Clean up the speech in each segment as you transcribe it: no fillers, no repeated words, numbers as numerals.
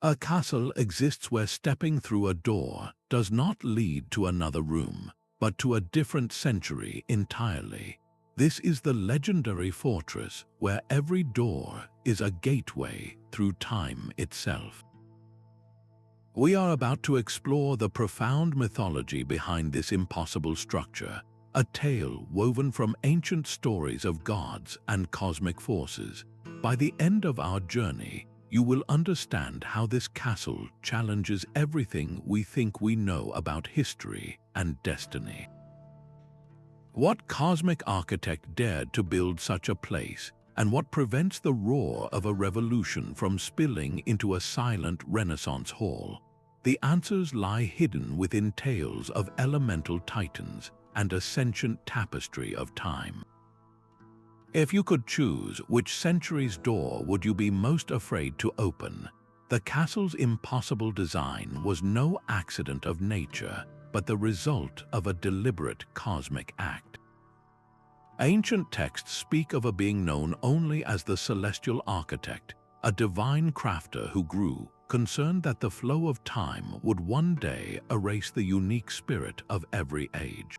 A castle exists where stepping through a door does not lead to another room, but to a different century entirely. This is the legendary fortress where every door is a gateway through time itself. We are about to explore the profound mythology behind this impossible structure, a tale woven from ancient stories of gods and cosmic forces. By the end of our journey, you will understand how this castle challenges everything we think we know about history and destiny. What cosmic architect dared to build such a place, and what prevents the roar of a revolution from spilling into a silent Renaissance hall? The answers lie hidden within tales of elemental titans and a sentient tapestry of time. If you could choose, which century's door would you be most afraid to open? The castle's impossible design was no accident of nature, but the result of a deliberate cosmic act. Ancient texts speak of a being known only as the celestial architect, a divine crafter who grew, concerned that the flow of time would one day erase the unique spirit of every age.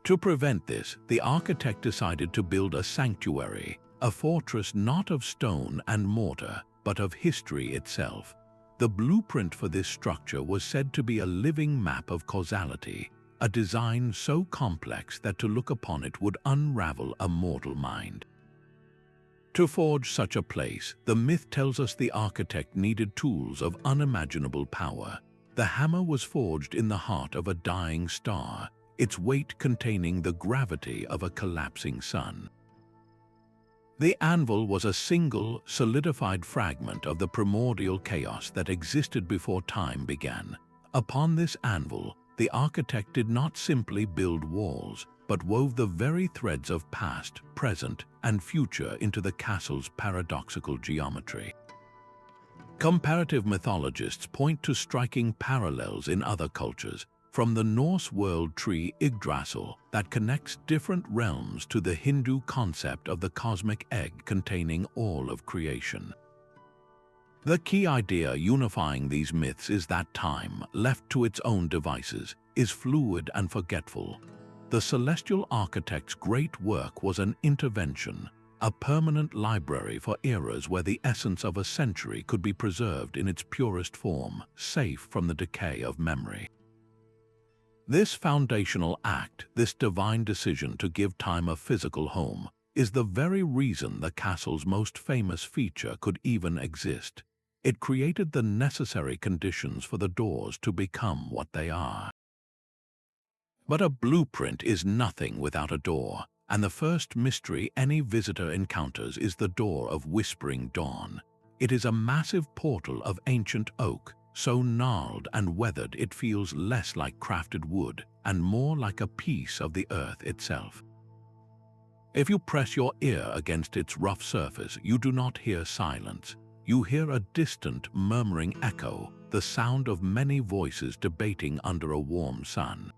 To prevent this, the architect decided to build a sanctuary, a fortress not of stone and mortar, but of history itself. The blueprint for this structure was said to be a living map of causality, a design so complex that to look upon it would unravel a mortal mind. To forge such a place, the myth tells us the architect needed tools of unimaginable power. The hammer was forged in the heart of a dying star, its weight containing the gravity of a collapsing sun. The anvil was a single, solidified fragment of the primordial chaos that existed before time began. Upon this anvil, the architect did not simply build walls, but wove the very threads of past, present, and future into the castle's paradoxical geometry. Comparative mythologists point to striking parallels in other cultures, from the Norse world tree Yggdrasil that connects different realms to the Hindu concept of the cosmic egg containing all of creation. The key idea unifying these myths is that time, left to its own devices, is fluid and forgetful. The celestial architect's great work was an intervention, a permanent library for eras where the essence of a century could be preserved in its purest form, safe from the decay of memory. This foundational act, this divine decision to give time a physical home, is the very reason the castle's most famous feature could even exist. It created the necessary conditions for the doors to become what they are. But a blueprint is nothing without a door, and the first mystery any visitor encounters is the Door of Whispering Dawn. It is a massive portal of ancient oak, so gnarled and weathered it feels less like crafted wood and more like a piece of the earth itself. If you press your ear against its rough surface, you do not hear silence. You hear a distant, murmuring echo, the sound of many voices debating under a warm sun.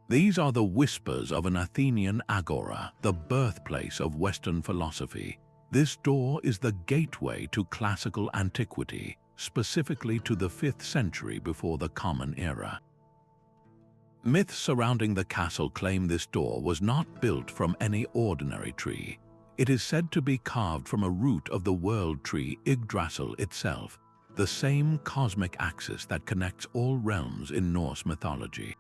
These are the whispers of an Athenian agora, the birthplace of Western philosophy. This door is the gateway to classical antiquity, specifically to the 5th century before the Common Era. Myths surrounding the castle claim this door was not built from any ordinary tree. It is said to be carved from a root of the world tree Yggdrasil itself, the same cosmic axis that connects all realms in Norse mythology.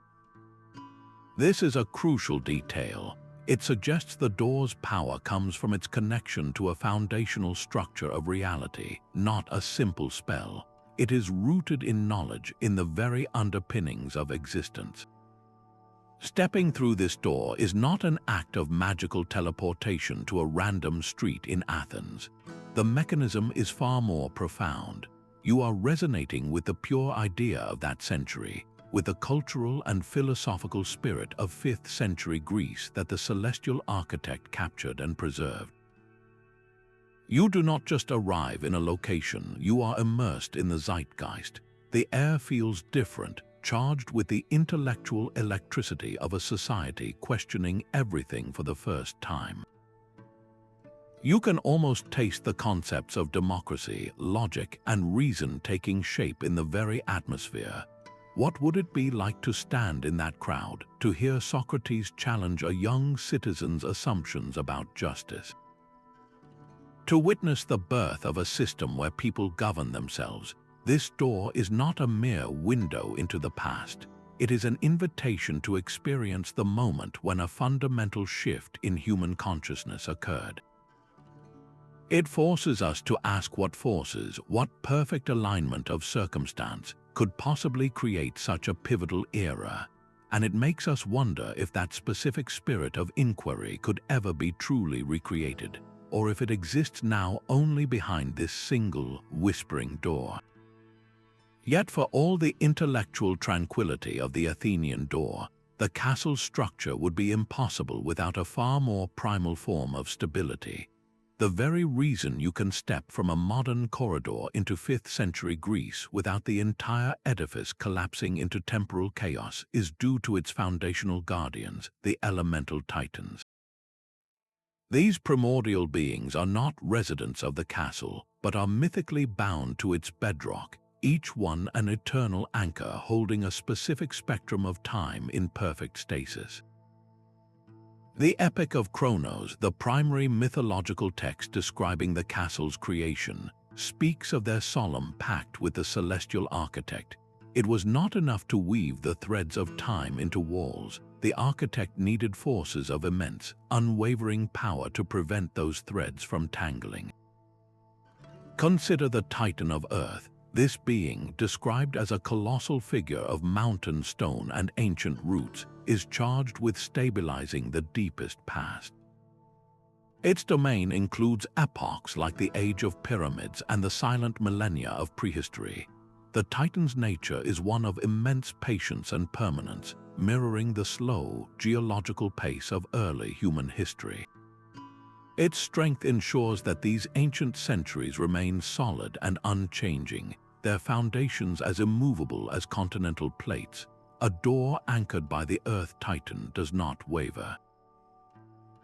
This is a crucial detail. It suggests the door's power comes from its connection to a foundational structure of reality, not a simple spell. It is rooted in knowledge, in the very underpinnings of existence. Stepping through this door is not an act of magical teleportation to a random street in Athens. The mechanism is far more profound. You are resonating with the pure idea of that century, with the cultural and philosophical spirit of 5th century Greece that the celestial architect captured and preserved. You do not just arrive in a location, you are immersed in the zeitgeist. The air feels different, charged with the intellectual electricity of a society questioning everything for the first time. You can almost taste the concepts of democracy, logic, and reason taking shape in the very atmosphere. What would it be like to stand in that crowd, to hear Socrates challenge a young citizen's assumptions about justice? To witness the birth of a system where people govern themselves, this door is not a mere window into the past. It is an invitation to experience the moment when a fundamental shift in human consciousness occurred. It forces us to ask what forces, what perfect alignment of circumstance could possibly create such a pivotal era, and it makes us wonder if that specific spirit of inquiry could ever be truly recreated, or if it exists now only behind this single, whispering door. Yet for all the intellectual tranquility of the Athenian door, the castle's structure would be impossible without a far more primal form of stability. The very reason you can step from a modern corridor into 5th century Greece without the entire edifice collapsing into temporal chaos is due to its foundational guardians, the elemental titans. These primordial beings are not residents of the castle, but are mythically bound to its bedrock, each one an eternal anchor holding a specific spectrum of time in perfect stasis. The Epic of Kronos, the primary mythological text describing the castle's creation, speaks of their solemn pact with the celestial architect. It was not enough to weave the threads of time into walls. The architect needed forces of immense, unwavering power to prevent those threads from tangling. Consider the Titan of Earth. This being, described as a colossal figure of mountain stone and ancient roots, is charged with stabilizing the deepest past. Its domain includes epochs like the Age of Pyramids and the silent millennia of prehistory. The Titan's nature is one of immense patience and permanence, mirroring the slow, geological pace of early human history. Its strength ensures that these ancient centuries remain solid and unchanging, their foundations as immovable as continental plates. A door anchored by the Earth Titan does not waver.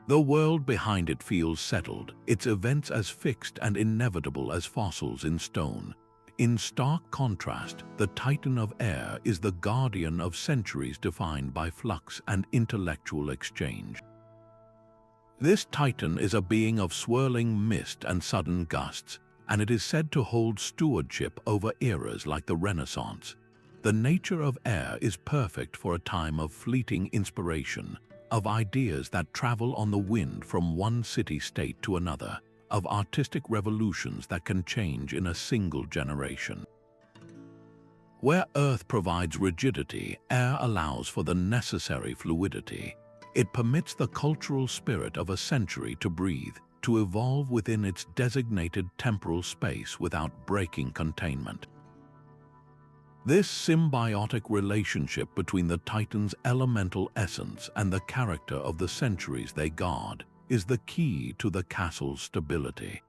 The world behind it feels settled, its events as fixed and inevitable as fossils in stone. In stark contrast, the Titan of Air is the guardian of centuries defined by flux and intellectual exchange. This Titan is a being of swirling mist and sudden gusts, and it is said to hold stewardship over eras like the Renaissance. The nature of air is perfect for a time of fleeting inspiration, of ideas that travel on the wind from one city-state to another, of artistic revolutions that can change in a single generation. Where Earth provides rigidity, air allows for the necessary fluidity. It permits the cultural spirit of a century to breathe, to evolve within its designated temporal space without breaking containment. This symbiotic relationship between the Titan's elemental essence and the character of the centuries they guard is the key to the castle's stability.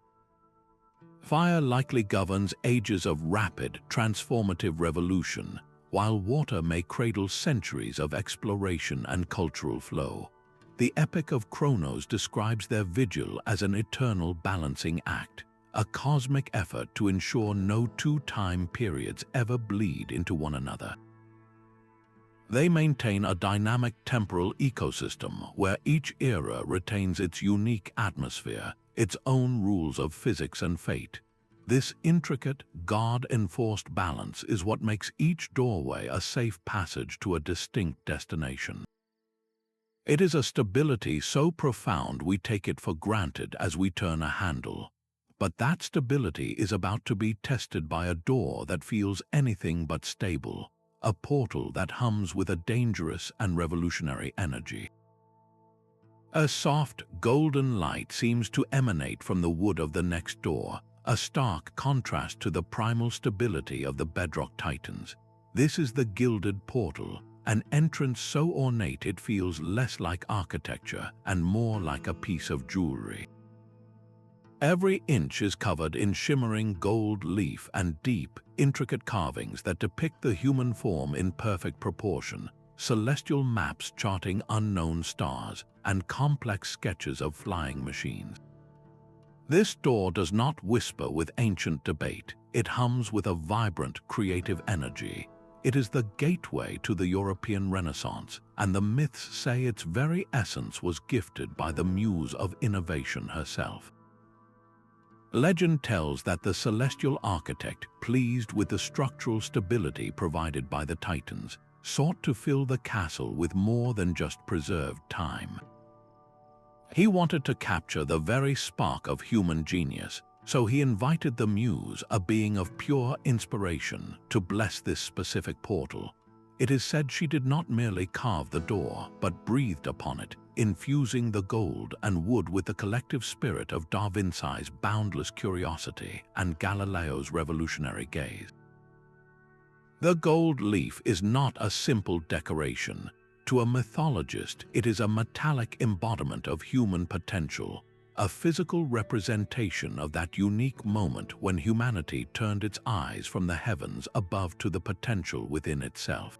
Fire likely governs ages of rapid, transformative revolution, while water may cradle centuries of exploration and cultural flow. The Epic of Kronos describes their vigil as an eternal balancing act, a cosmic effort to ensure no two time periods ever bleed into one another. They maintain a dynamic temporal ecosystem where each era retains its unique atmosphere, its own rules of physics and fate. This intricate, God-enforced balance is what makes each doorway a safe passage to a distinct destination. It is a stability so profound we take it for granted as we turn a handle. But that stability is about to be tested by a door that feels anything but stable, a portal that hums with a dangerous and revolutionary energy. A soft, golden light seems to emanate from the wood of the next door, a stark contrast to the primal stability of the bedrock titans. This is the Gilded portal, an entrance so ornate it feels less like architecture and more like a piece of jewelry. Every inch is covered in shimmering gold leaf and deep, intricate carvings that depict the human form in perfect proportion, celestial maps charting unknown stars, and complex sketches of flying machines. This door does not whisper with ancient debate. It hums with a vibrant, creative energy. It is the gateway to the European Renaissance, and the myths say its very essence was gifted by the muse of innovation herself. Legend tells that the celestial architect, pleased with the structural stability provided by the Titans, sought to fill the castle with more than just preserved time. He wanted to capture the very spark of human genius, so he invited the Muse, a being of pure inspiration, to bless this specific portal. It is said she did not merely carve the door, but breathed upon it, infusing the gold and wood with the collective spirit of Da Vinci's boundless curiosity and Galileo's revolutionary gaze. The gold leaf is not a simple decoration. To a mythologist, it is a metallic embodiment of human potential, a physical representation of that unique moment when humanity turned its eyes from the heavens above to the potential within itself.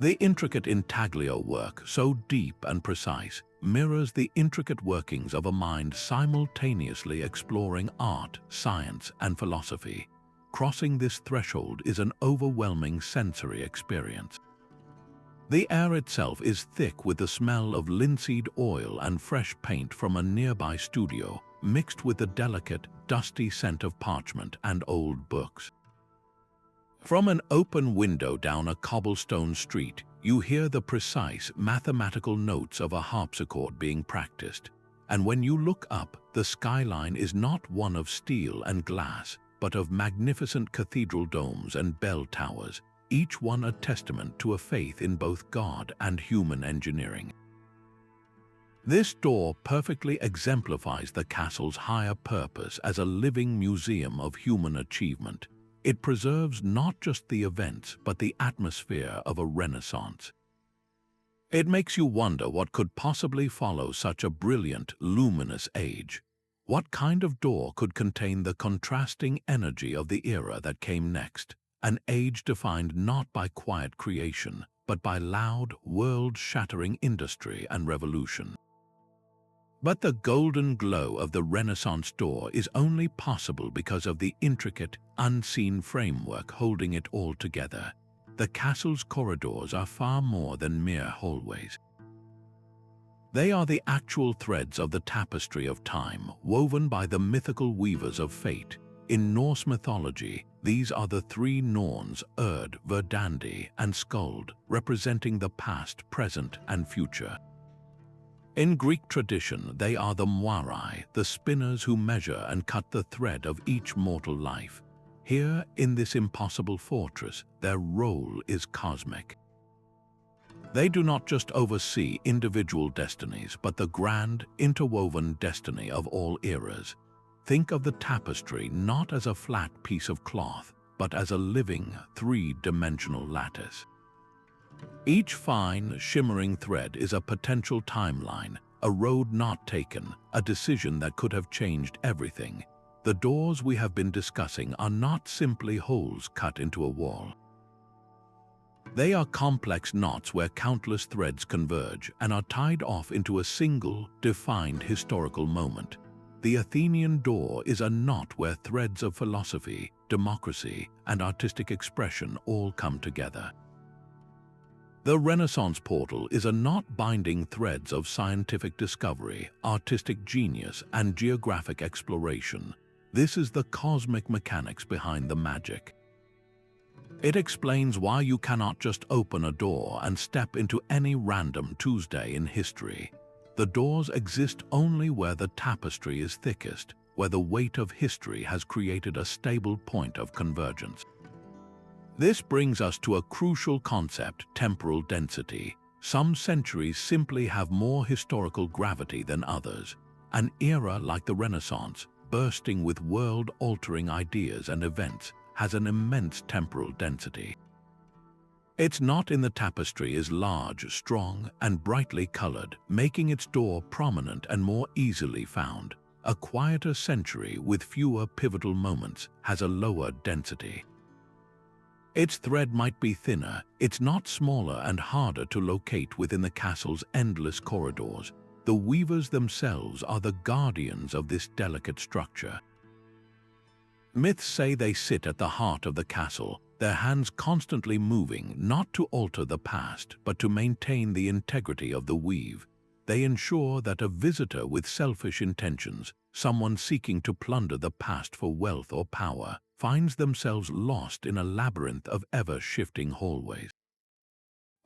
The intricate intaglio work, so deep and precise, mirrors the intricate workings of a mind simultaneously exploring art, science, and philosophy. Crossing this threshold is an overwhelming sensory experience. The air itself is thick with the smell of linseed oil and fresh paint from a nearby studio, mixed with the delicate, dusty scent of parchment and old books. From an open window down a cobblestone street, you hear the precise mathematical notes of a harpsichord being practiced. And when you look up, the skyline is not one of steel and glass, but of magnificent cathedral domes and bell towers, each one a testament to a faith in both God and human engineering. This door perfectly exemplifies the castle's higher purpose as a living museum of human achievement. It preserves not just the events, but the atmosphere of a Renaissance. It makes you wonder what could possibly follow such a brilliant, luminous age. What kind of door could contain the contrasting energy of the era that came next? An age defined not by quiet creation, but by loud, world-shattering industry and revolution. But the golden glow of the Renaissance door is only possible because of the intricate, unseen framework holding it all together. The castle's corridors are far more than mere hallways. They are the actual threads of the Tapestry of Time, woven by the mythical weavers of fate. In Norse mythology, these are the three Norns, Urd, Verdandi, and Skuld, representing the past, present, and future. In Greek tradition, they are the Moirai, the spinners who measure and cut the thread of each mortal life. Here, in this impossible fortress, their role is cosmic. They do not just oversee individual destinies, but the grand, interwoven destiny of all eras. Think of the tapestry not as a flat piece of cloth, but as a living, three-dimensional lattice. Each fine, shimmering thread is a potential timeline, a road not taken, a decision that could have changed everything. The doors we have been discussing are not simply holes cut into a wall. They are complex knots where countless threads converge and are tied off into a single, defined historical moment. The Athenian door is a knot where threads of philosophy, democracy, and artistic expression all come together. The Renaissance portal is a knot binding threads of scientific discovery, artistic genius, and geographic exploration. This is the cosmic mechanics behind the magic. It explains why you cannot just open a door and step into any random Tuesday in history. The doors exist only where the tapestry is thickest, where the weight of history has created a stable point of convergence. This brings us to a crucial concept: temporal density. Some centuries simply have more historical gravity than others. An era like the Renaissance, bursting with world-altering ideas and events, has an immense temporal density. Its knot in the tapestry is large, strong, and brightly colored, making its door prominent and more easily found. A quieter century with fewer pivotal moments has a lower density. Its thread might be thinner, its knot smaller and harder to locate within the castle's endless corridors. The weavers themselves are the guardians of this delicate structure. Myths say they sit at the heart of the castle, their hands constantly moving, not to alter the past, but to maintain the integrity of the weave. They ensure that a visitor with selfish intentions, someone seeking to plunder the past for wealth or power, finds themselves lost in a labyrinth of ever-shifting hallways.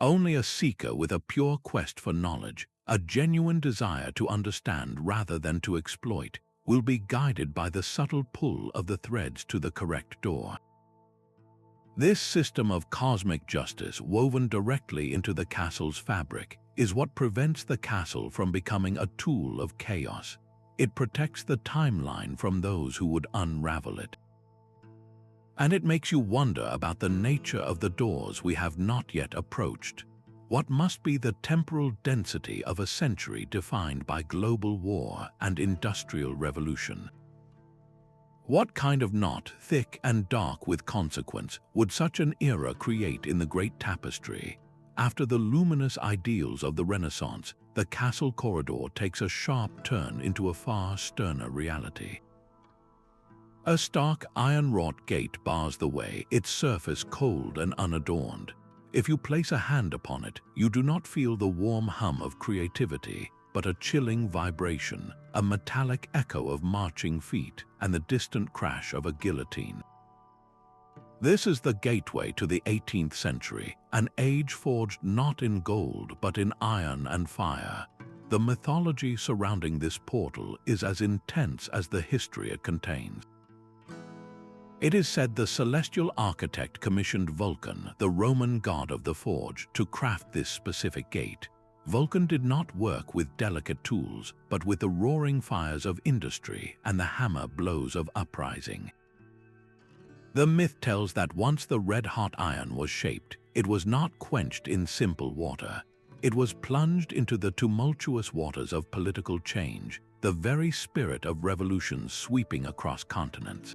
Only a seeker with a pure quest for knowledge, a genuine desire to understand rather than to exploit, will be guided by the subtle pull of the threads to the correct door. This system of cosmic justice woven directly into the castle's fabric is what prevents the castle from becoming a tool of chaos. It protects the timeline from those who would unravel it. And it makes you wonder about the nature of the doors we have not yet approached. What must be the temporal density of a century defined by global war and industrial revolution? What kind of knot, thick and dark with consequence, would such an era create in the great tapestry? After the luminous ideals of the Renaissance, the castle corridor takes a sharp turn into a far sterner reality. A stark iron-wrought gate bars the way, its surface cold and unadorned. If you place a hand upon it, you do not feel the warm hum of creativity, but a chilling vibration, a metallic echo of marching feet, and the distant crash of a guillotine. This is the gateway to the 18th century, an age forged not in gold but in iron and fire. The mythology surrounding this portal is as intense as the history it contains. It is said the celestial architect commissioned Vulcan, the Roman god of the forge, to craft this specific gate. Vulcan did not work with delicate tools, but with the roaring fires of industry and the hammer blows of uprising. The myth tells that once the red-hot iron was shaped, it was not quenched in simple water. It was plunged into the tumultuous waters of political change, the very spirit of revolutions sweeping across continents.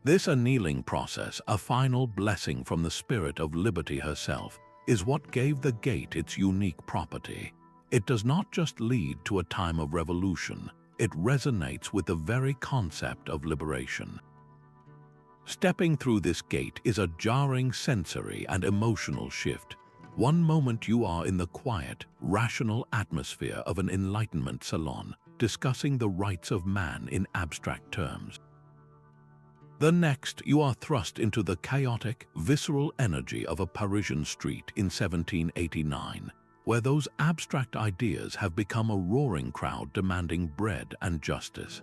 This annealing process, a final blessing from the spirit of liberty herself, is what gave the gate its unique property. It does not just lead to a time of revolution, it resonates with the very concept of liberation. Stepping through this gate is a jarring sensory and emotional shift. One moment you are in the quiet, rational atmosphere of an Enlightenment salon, discussing the rights of man in abstract terms. The next, you are thrust into the chaotic, visceral energy of a Parisian street in 1789, where those abstract ideas have become a roaring crowd demanding bread and justice.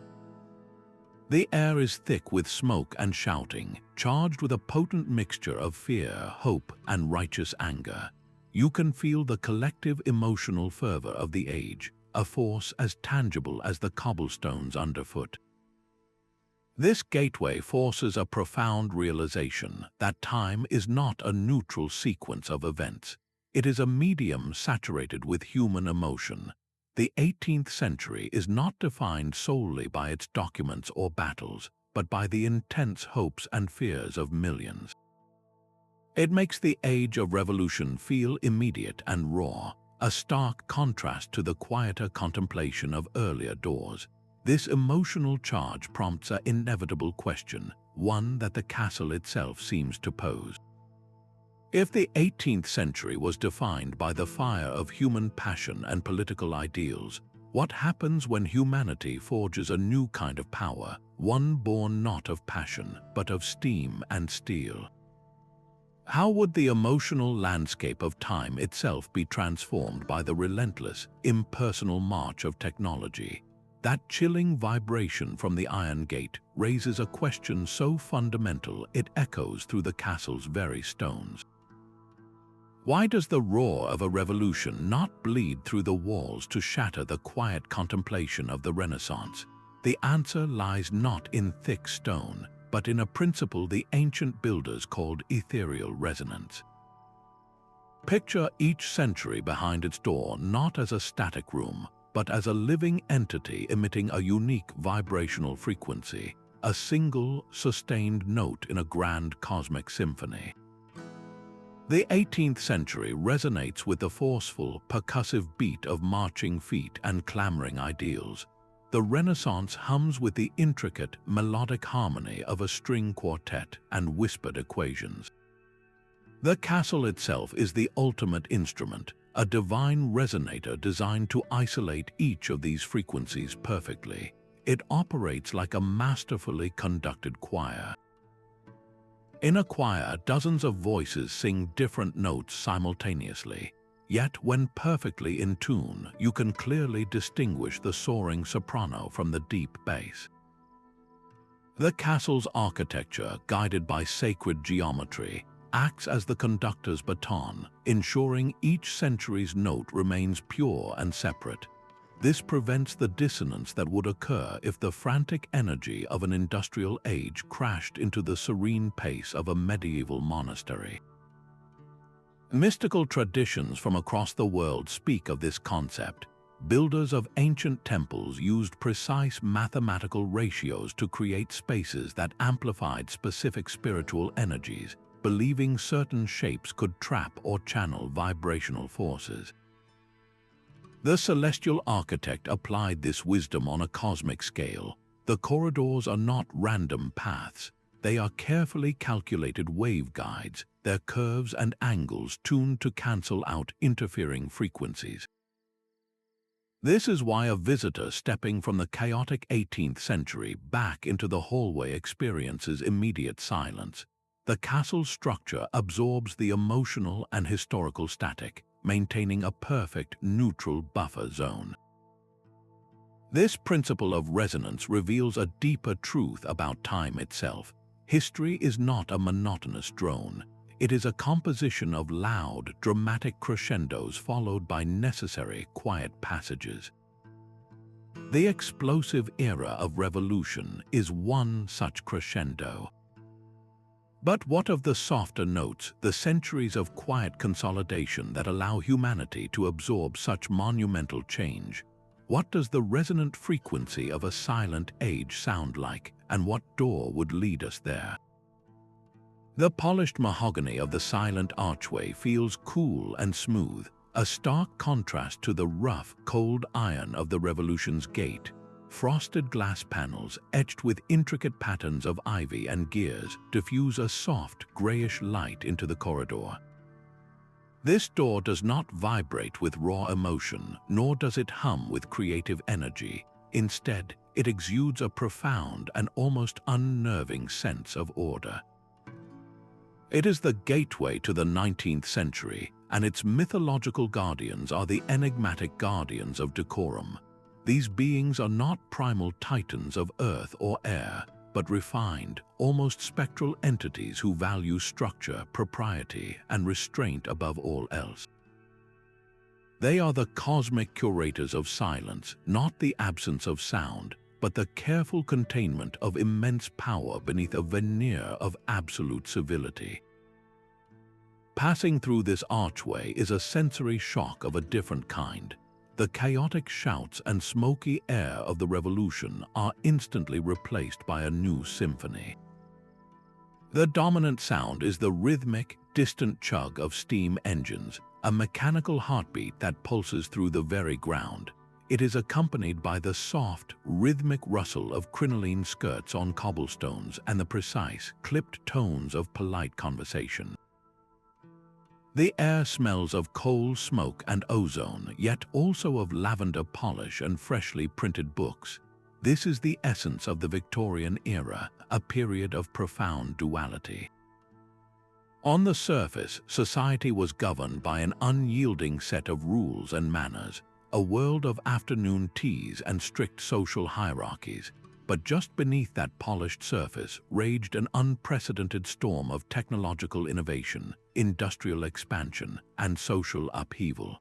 The air is thick with smoke and shouting, charged with a potent mixture of fear, hope, and righteous anger. You can feel the collective emotional fervor of the age, a force as tangible as the cobblestones underfoot. This gateway forces a profound realization that time is not a neutral sequence of events. It is a medium saturated with human emotion. The 18th century is not defined solely by its documents or battles, but by the intense hopes and fears of millions. It makes the age of revolution feel immediate and raw, a stark contrast to the quieter contemplation of earlier doors. This emotional charge prompts an inevitable question, one that the castle itself seems to pose. If the 18th century was defined by the fire of human passion and political ideals, what happens when humanity forges a new kind of power, one born not of passion, but of steam and steel? How would the emotional landscape of time itself be transformed by the relentless, impersonal march of technology? That chilling vibration from the Iron Gate raises a question so fundamental it echoes through the castle's very stones. Why does the roar of a revolution not bleed through the walls to shatter the quiet contemplation of the Renaissance? The answer lies not in thick stone, but in a principle the ancient builders called ethereal resonance. Picture each century behind its door not as a static room, but as a living entity emitting a unique vibrational frequency, a single, sustained note in a grand cosmic symphony. The 18th century resonates with the forceful, percussive beat of marching feet and clamoring ideals. The Renaissance hums with the intricate, melodic harmony of a string quartet and whispered equations. The castle itself is the ultimate instrument, a divine resonator designed to isolate each of these frequencies perfectly. It operates like a masterfully conducted choir. In a choir, dozens of voices sing different notes simultaneously. Yet, when perfectly in tune, you can clearly distinguish the soaring soprano from the deep bass. The castle's architecture, guided by sacred geometry, acts as the conductor's baton, ensuring each century's note remains pure and separate. This prevents the dissonance that would occur if the frantic energy of an industrial age crashed into the serene pace of a medieval monastery. Mystical traditions from across the world speak of this concept. Builders of ancient temples used precise mathematical ratios to create spaces that amplified specific spiritual energies, believing certain shapes could trap or channel vibrational forces. The celestial architect applied this wisdom on a cosmic scale. The corridors are not random paths. They are carefully calculated waveguides, their curves and angles tuned to cancel out interfering frequencies. This is why a visitor stepping from the chaotic 18th century back into the hallway experiences immediate silence. The castle's structure absorbs the emotional and historical static, maintaining a perfect neutral buffer zone. This principle of resonance reveals a deeper truth about time itself. History is not a monotonous drone. It is a composition of loud, dramatic crescendos followed by necessary, quiet passages. The explosive era of revolution is one such crescendo. But what of the softer notes, the centuries of quiet consolidation that allow humanity to absorb such monumental change? What does the resonant frequency of a silent age sound like, and what door would lead us there? The polished mahogany of the silent archway feels cool and smooth, a stark contrast to the rough, cold iron of the Revolution's gate. Frosted glass panels, etched with intricate patterns of ivy and gears, diffuse a soft, grayish light into the corridor. This door does not vibrate with raw emotion, nor does it hum with creative energy. Instead, it exudes a profound and almost unnerving sense of order. It is the gateway to the 19th century, and its mythological guardians are the enigmatic guardians of decorum. These beings are not primal titans of earth or air, but refined, almost spectral entities who value structure, propriety, and restraint above all else. They are the cosmic curators of silence, not the absence of sound, but the careful containment of immense power beneath a veneer of absolute civility. Passing through this archway is a sensory shock of a different kind. The chaotic shouts and smoky air of the Revolution are instantly replaced by a new symphony. The dominant sound is the rhythmic, distant chug of steam engines, a mechanical heartbeat that pulses through the very ground. It is accompanied by the soft, rhythmic rustle of crinoline skirts on cobblestones and the precise, clipped tones of polite conversation. The air smells of coal smoke and ozone, yet also of lavender polish and freshly printed books. This is the essence of the Victorian era, a period of profound duality. On the surface, society was governed by an unyielding set of rules and manners, a world of afternoon teas and strict social hierarchies. But just beneath that polished surface raged an unprecedented storm of technological innovation, industrial expansion, and social upheaval.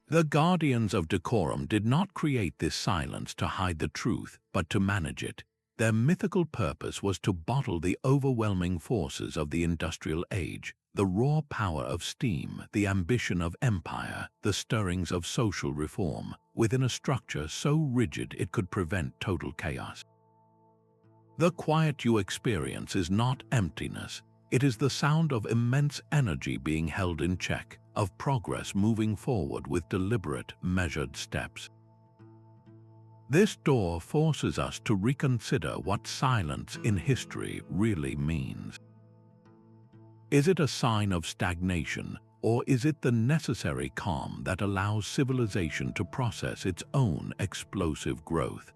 The guardians of decorum did not create this silence to hide the truth, but to manage it. Their mythical purpose was to bottle the overwhelming forces of the industrial age, the raw power of steam, the ambition of empire, the stirrings of social reform, within a structure so rigid it could prevent total chaos. The quiet you experience is not emptiness, It is the sound of immense energy being held in check, of progress moving forward with deliberate, measured steps. This door forces us to reconsider what silence in history really means. Is it a sign of stagnation, or is it the necessary calm that allows civilization to process its own explosive growth?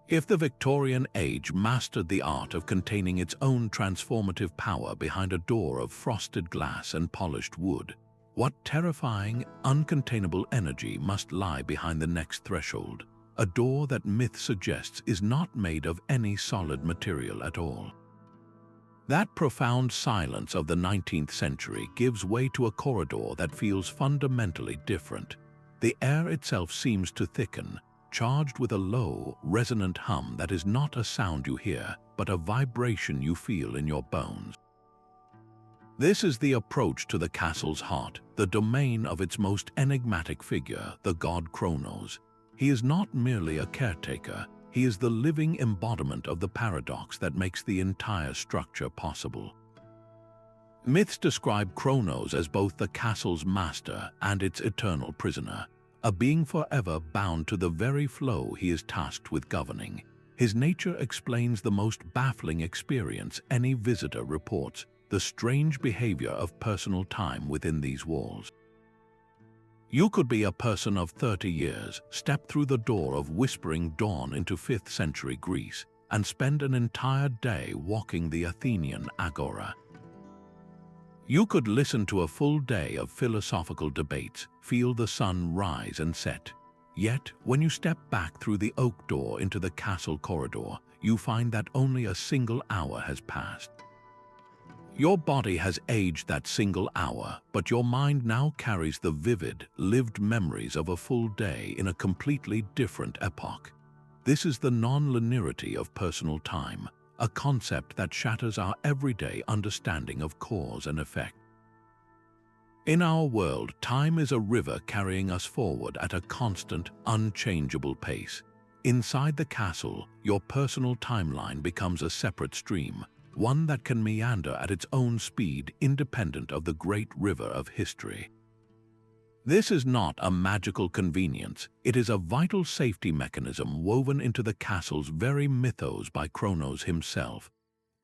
If the Victorian age mastered the art of containing its own transformative power behind a door of frosted glass and polished wood, what terrifying, uncontainable energy must lie behind the next threshold, a door that myth suggests is not made of any solid material at all? That profound silence of the 19th century gives way to a corridor that feels fundamentally different. The air itself seems to thicken, charged with a low, resonant hum that is not a sound you hear, but a vibration you feel in your bones. This is the approach to the castle's heart, the domain of its most enigmatic figure, the god Kronos. He is not merely a caretaker, he is the living embodiment of the paradox that makes the entire structure possible. Myths describe Kronos as both the castle's master and its eternal prisoner, a being forever bound to the very flow he is tasked with governing. His nature explains the most baffling experience any visitor reports, the strange behavior of personal time within these walls. You could be a person of 30 years, step through the door of whispering dawn into 5th century Greece, and spend an entire day walking the Athenian agora. You could listen to a full day of philosophical debates, feel the sun rise and set. Yet, when you step back through the oak door into the castle corridor, you find that only a single hour has passed. Your body has aged that single hour, but your mind now carries the vivid, lived memories of a full day in a completely different epoch. This is the non-linearity of personal time, a concept that shatters our everyday understanding of cause and effect. In our world, time is a river carrying us forward at a constant, unchangeable pace. Inside the castle, your personal timeline becomes a separate stream, one that can meander at its own speed independent of the great river of history. This is not a magical convenience, it is a vital safety mechanism woven into the castle's very mythos by Kronos himself.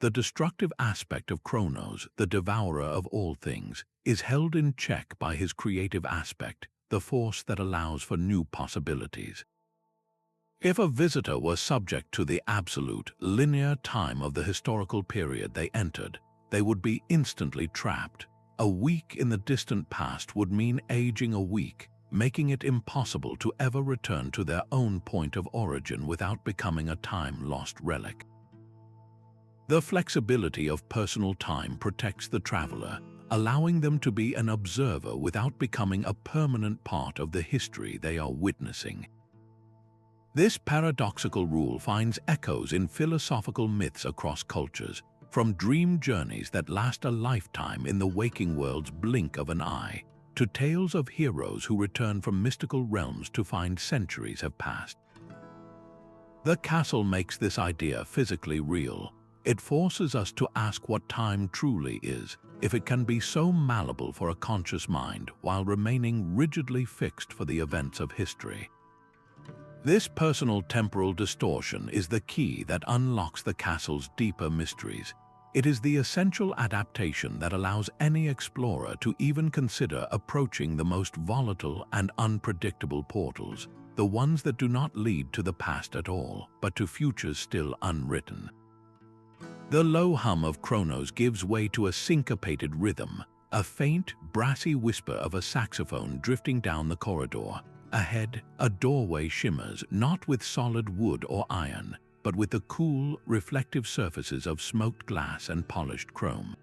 The destructive aspect of Kronos, the devourer of all things, is held in check by his creative aspect, the force that allows for new possibilities. If a visitor were subject to the absolute, linear time of the historical period they entered, they would be instantly trapped. A week in the distant past would mean aging a week, making it impossible to ever return to their own point of origin without becoming a time-lost relic. The flexibility of personal time protects the traveler, allowing them to be an observer without becoming a permanent part of the history they are witnessing. This paradoxical rule finds echoes in philosophical myths across cultures, from dream journeys that last a lifetime in the waking world's blink of an eye, to tales of heroes who return from mystical realms to find centuries have passed. The castle makes this idea physically real. It forces us to ask what time truly is, if it can be so malleable for a conscious mind while remaining rigidly fixed for the events of history. This personal temporal distortion is the key that unlocks the castle's deeper mysteries. It is the essential adaptation that allows any explorer to even consider approaching the most volatile and unpredictable portals, the ones that do not lead to the past at all, but to futures still unwritten. The low hum of Kronos gives way to a syncopated rhythm, a faint, brassy whisper of a saxophone drifting down the corridor. Ahead, a doorway shimmers, not with solid wood or iron, but with the cool, reflective surfaces of smoked glass and polished chrome.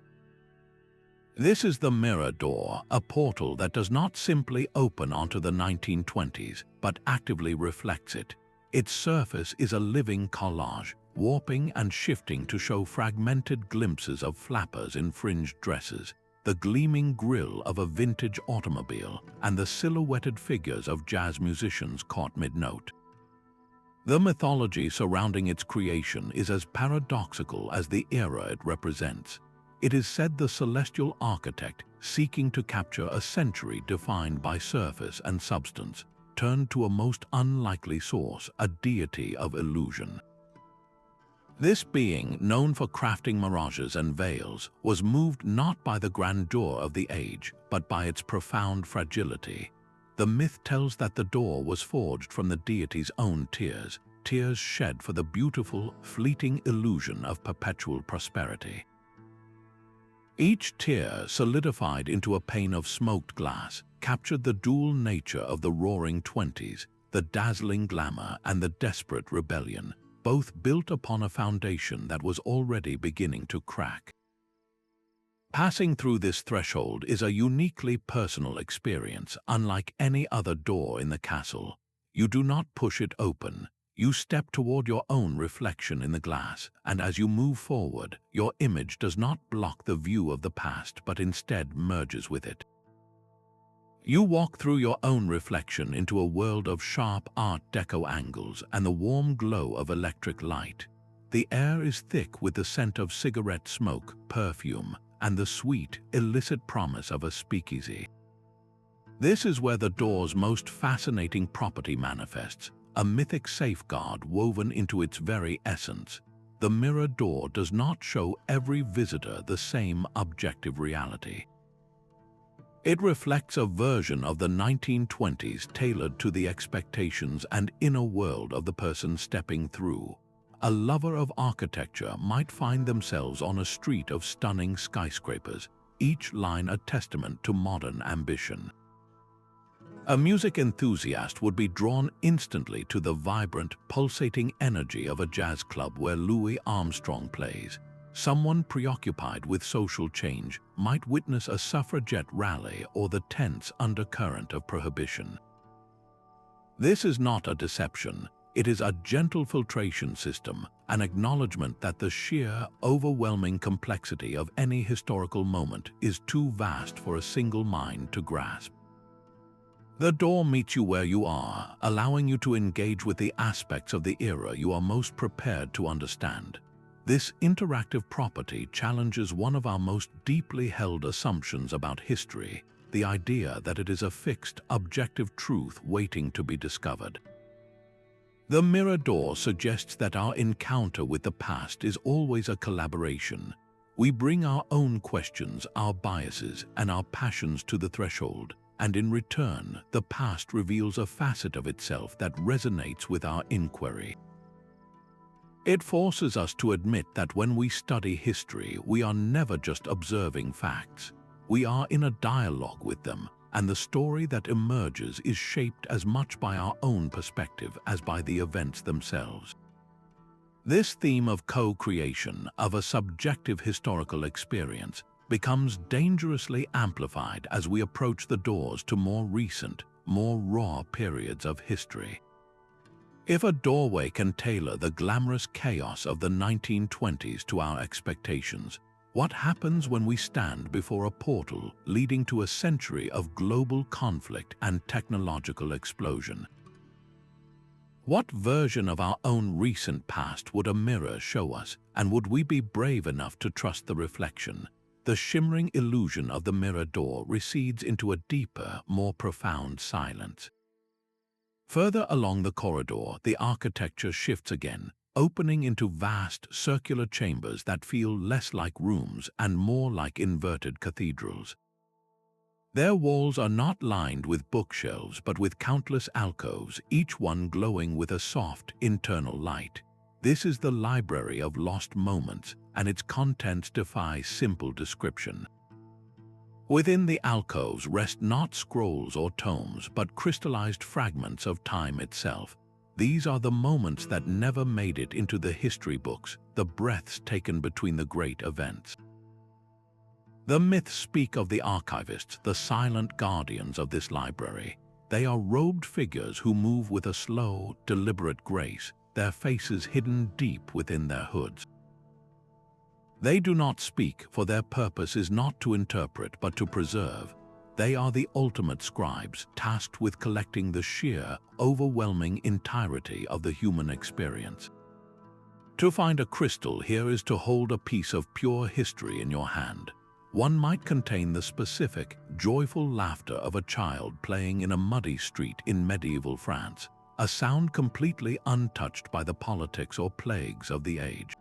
This is the mirror door, a portal that does not simply open onto the 1920s, but actively reflects it. Its surface is a living collage, warping and shifting to show fragmented glimpses of flappers in fringed dresses, the gleaming grille of a vintage automobile, and the silhouetted figures of jazz musicians caught mid-note. The mythology surrounding its creation is as paradoxical as the era it represents. It is said the celestial architect, seeking to capture a century defined by surface and substance, turned to a most unlikely source, a deity of illusion. This being, known for crafting mirages and veils, was moved not by the grandeur of the age, but by its profound fragility. The myth tells that the door was forged from the deity's own tears, tears shed for the beautiful, fleeting illusion of perpetual prosperity. Each tear, solidified into a pane of smoked glass, captured the dual nature of the roaring 20s, the dazzling glamour and the desperate rebellion, both built upon a foundation that was already beginning to crack. Passing through this threshold is a uniquely personal experience, unlike any other door in the castle. You do not push it open. You step toward your own reflection in the glass, and as you move forward, your image does not block the view of the past but instead merges with it. You walk through your own reflection into a world of sharp Art Deco angles and the warm glow of electric light. The air is thick with the scent of cigarette smoke, perfume, and the sweet, illicit promise of a speakeasy. This is where the door's most fascinating property manifests, a mythic safeguard woven into its very essence. The mirror door does not show every visitor the same objective reality. It reflects a version of the 1920s tailored to the expectations and inner world of the person stepping through. A lover of architecture might find themselves on a street of stunning skyscrapers, each line a testament to modern ambition. A music enthusiast would be drawn instantly to the vibrant, pulsating energy of a jazz club where Louis Armstrong plays. Someone preoccupied with social change might witness a suffragette rally or the tense undercurrent of prohibition. This is not a deception. It is a gentle filtration system, an acknowledgement that the sheer, overwhelming complexity of any historical moment is too vast for a single mind to grasp. The door meets you where you are, allowing you to engage with the aspects of the era you are most prepared to understand. This interactive property challenges one of our most deeply held assumptions about history, the idea that it is a fixed, objective truth waiting to be discovered. The mirror door suggests that our encounter with the past is always a collaboration. We bring our own questions, our biases, and our passions to the threshold, and in return, the past reveals a facet of itself that resonates with our inquiry. It forces us to admit that when we study history, we are never just observing facts. We are in a dialogue with them, and the story that emerges is shaped as much by our own perspective as by the events themselves. This theme of co-creation, of a subjective historical experience, becomes dangerously amplified as we approach the doors to more recent, more raw periods of history. If a doorway can tailor the glamorous chaos of the 1920s to our expectations, what happens when we stand before a portal leading to a century of global conflict and technological explosion? What version of our own recent past would a mirror show us, and would we be brave enough to trust the reflection? The shimmering illusion of the mirror door recedes into a deeper, more profound silence. Further along the corridor, the architecture shifts again, opening into vast, circular chambers that feel less like rooms and more like inverted cathedrals. Their walls are not lined with bookshelves but with countless alcoves, each one glowing with a soft, internal light. This is the library of lost moments, and its contents defy simple description. Within the alcoves rest not scrolls or tomes, but crystallized fragments of time itself. These are the moments that never made it into the history books, the breaths taken between the great events. The myths speak of the archivists, the silent guardians of this library. They are robed figures who move with a slow, deliberate grace, their faces hidden deep within their hoods. They do not speak, for their purpose is not to interpret but to preserve. They are the ultimate scribes, tasked with collecting the sheer, overwhelming entirety of the human experience. To find a crystal here is to hold a piece of pure history in your hand. One might contain the specific, joyful laughter of a child playing in a muddy street in medieval France, a sound completely untouched by the politics or plagues of the age.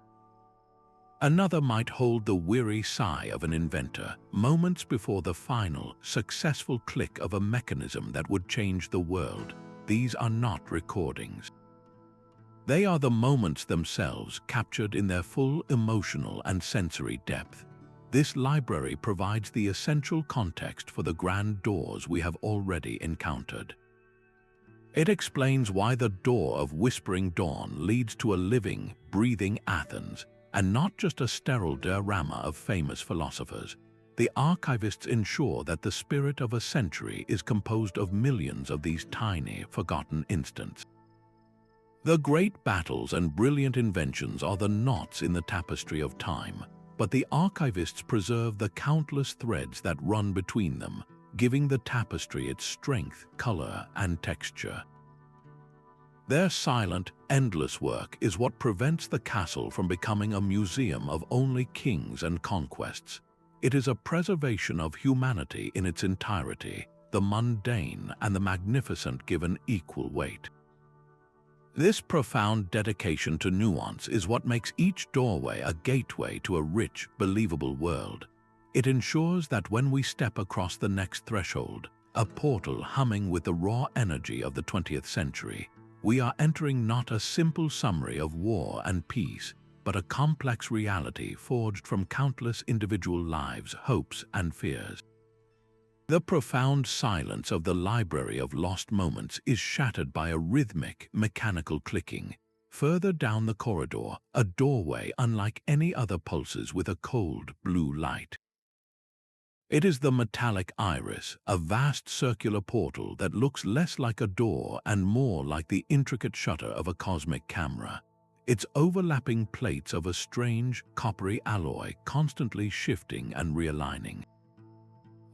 Another might hold the weary sigh of an inventor, moments before the final, successful click of a mechanism that would change the world. These are not recordings. They are the moments themselves, captured in their full emotional and sensory depth. This library provides the essential context for the grand doors we have already encountered. It explains why the door of Whispering Dawn leads to a living, breathing Athens, and not just a sterile diorama of famous philosophers. The archivists ensure that the spirit of a century is composed of millions of these tiny, forgotten instants. The great battles and brilliant inventions are the knots in the tapestry of time, but the archivists preserve the countless threads that run between them, giving the tapestry its strength, color, and texture. Their silent, endless work is what prevents the castle from becoming a museum of only kings and conquests. It is a preservation of humanity in its entirety, the mundane and the magnificent given equal weight. This profound dedication to nuance is what makes each doorway a gateway to a rich, believable world. It ensures that when we step across the next threshold, a portal humming with the raw energy of the 20th century, we are entering not a simple summary of war and peace, but a complex reality forged from countless individual lives, hopes, and fears. The profound silence of the Library of Lost Moments is shattered by a rhythmic, mechanical clicking. Further down the corridor, a doorway unlike any other pulses with a cold, blue light. It is the metallic iris, a vast circular portal that looks less like a door and more like the intricate shutter of a cosmic camera. Its overlapping plates of a strange, coppery alloy constantly shifting and realigning.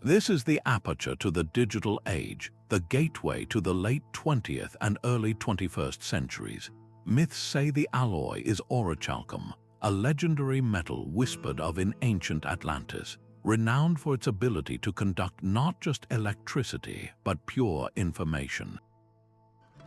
This is the aperture to the digital age, the gateway to the late 20th and early 21st centuries. Myths say the alloy is orichalcum, a legendary metal whispered of in ancient Atlantis, renowned for its ability to conduct not just electricity, but pure information.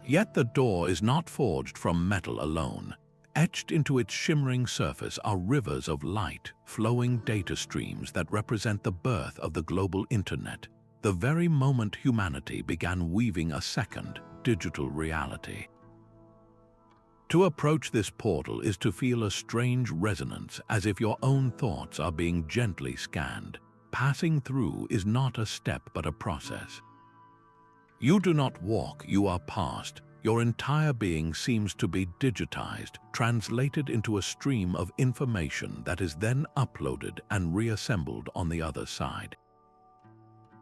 Yet the door is not forged from metal alone. Etched into its shimmering surface are rivers of light, flowing data streams that represent the birth of the global internet, the very moment humanity began weaving a second, digital reality. To approach this portal is to feel a strange resonance, as if your own thoughts are being gently scanned. Passing through is not a step but a process. You do not walk, you are passed. Your entire being seems to be digitized, translated into a stream of information that is then uploaded and reassembled on the other side.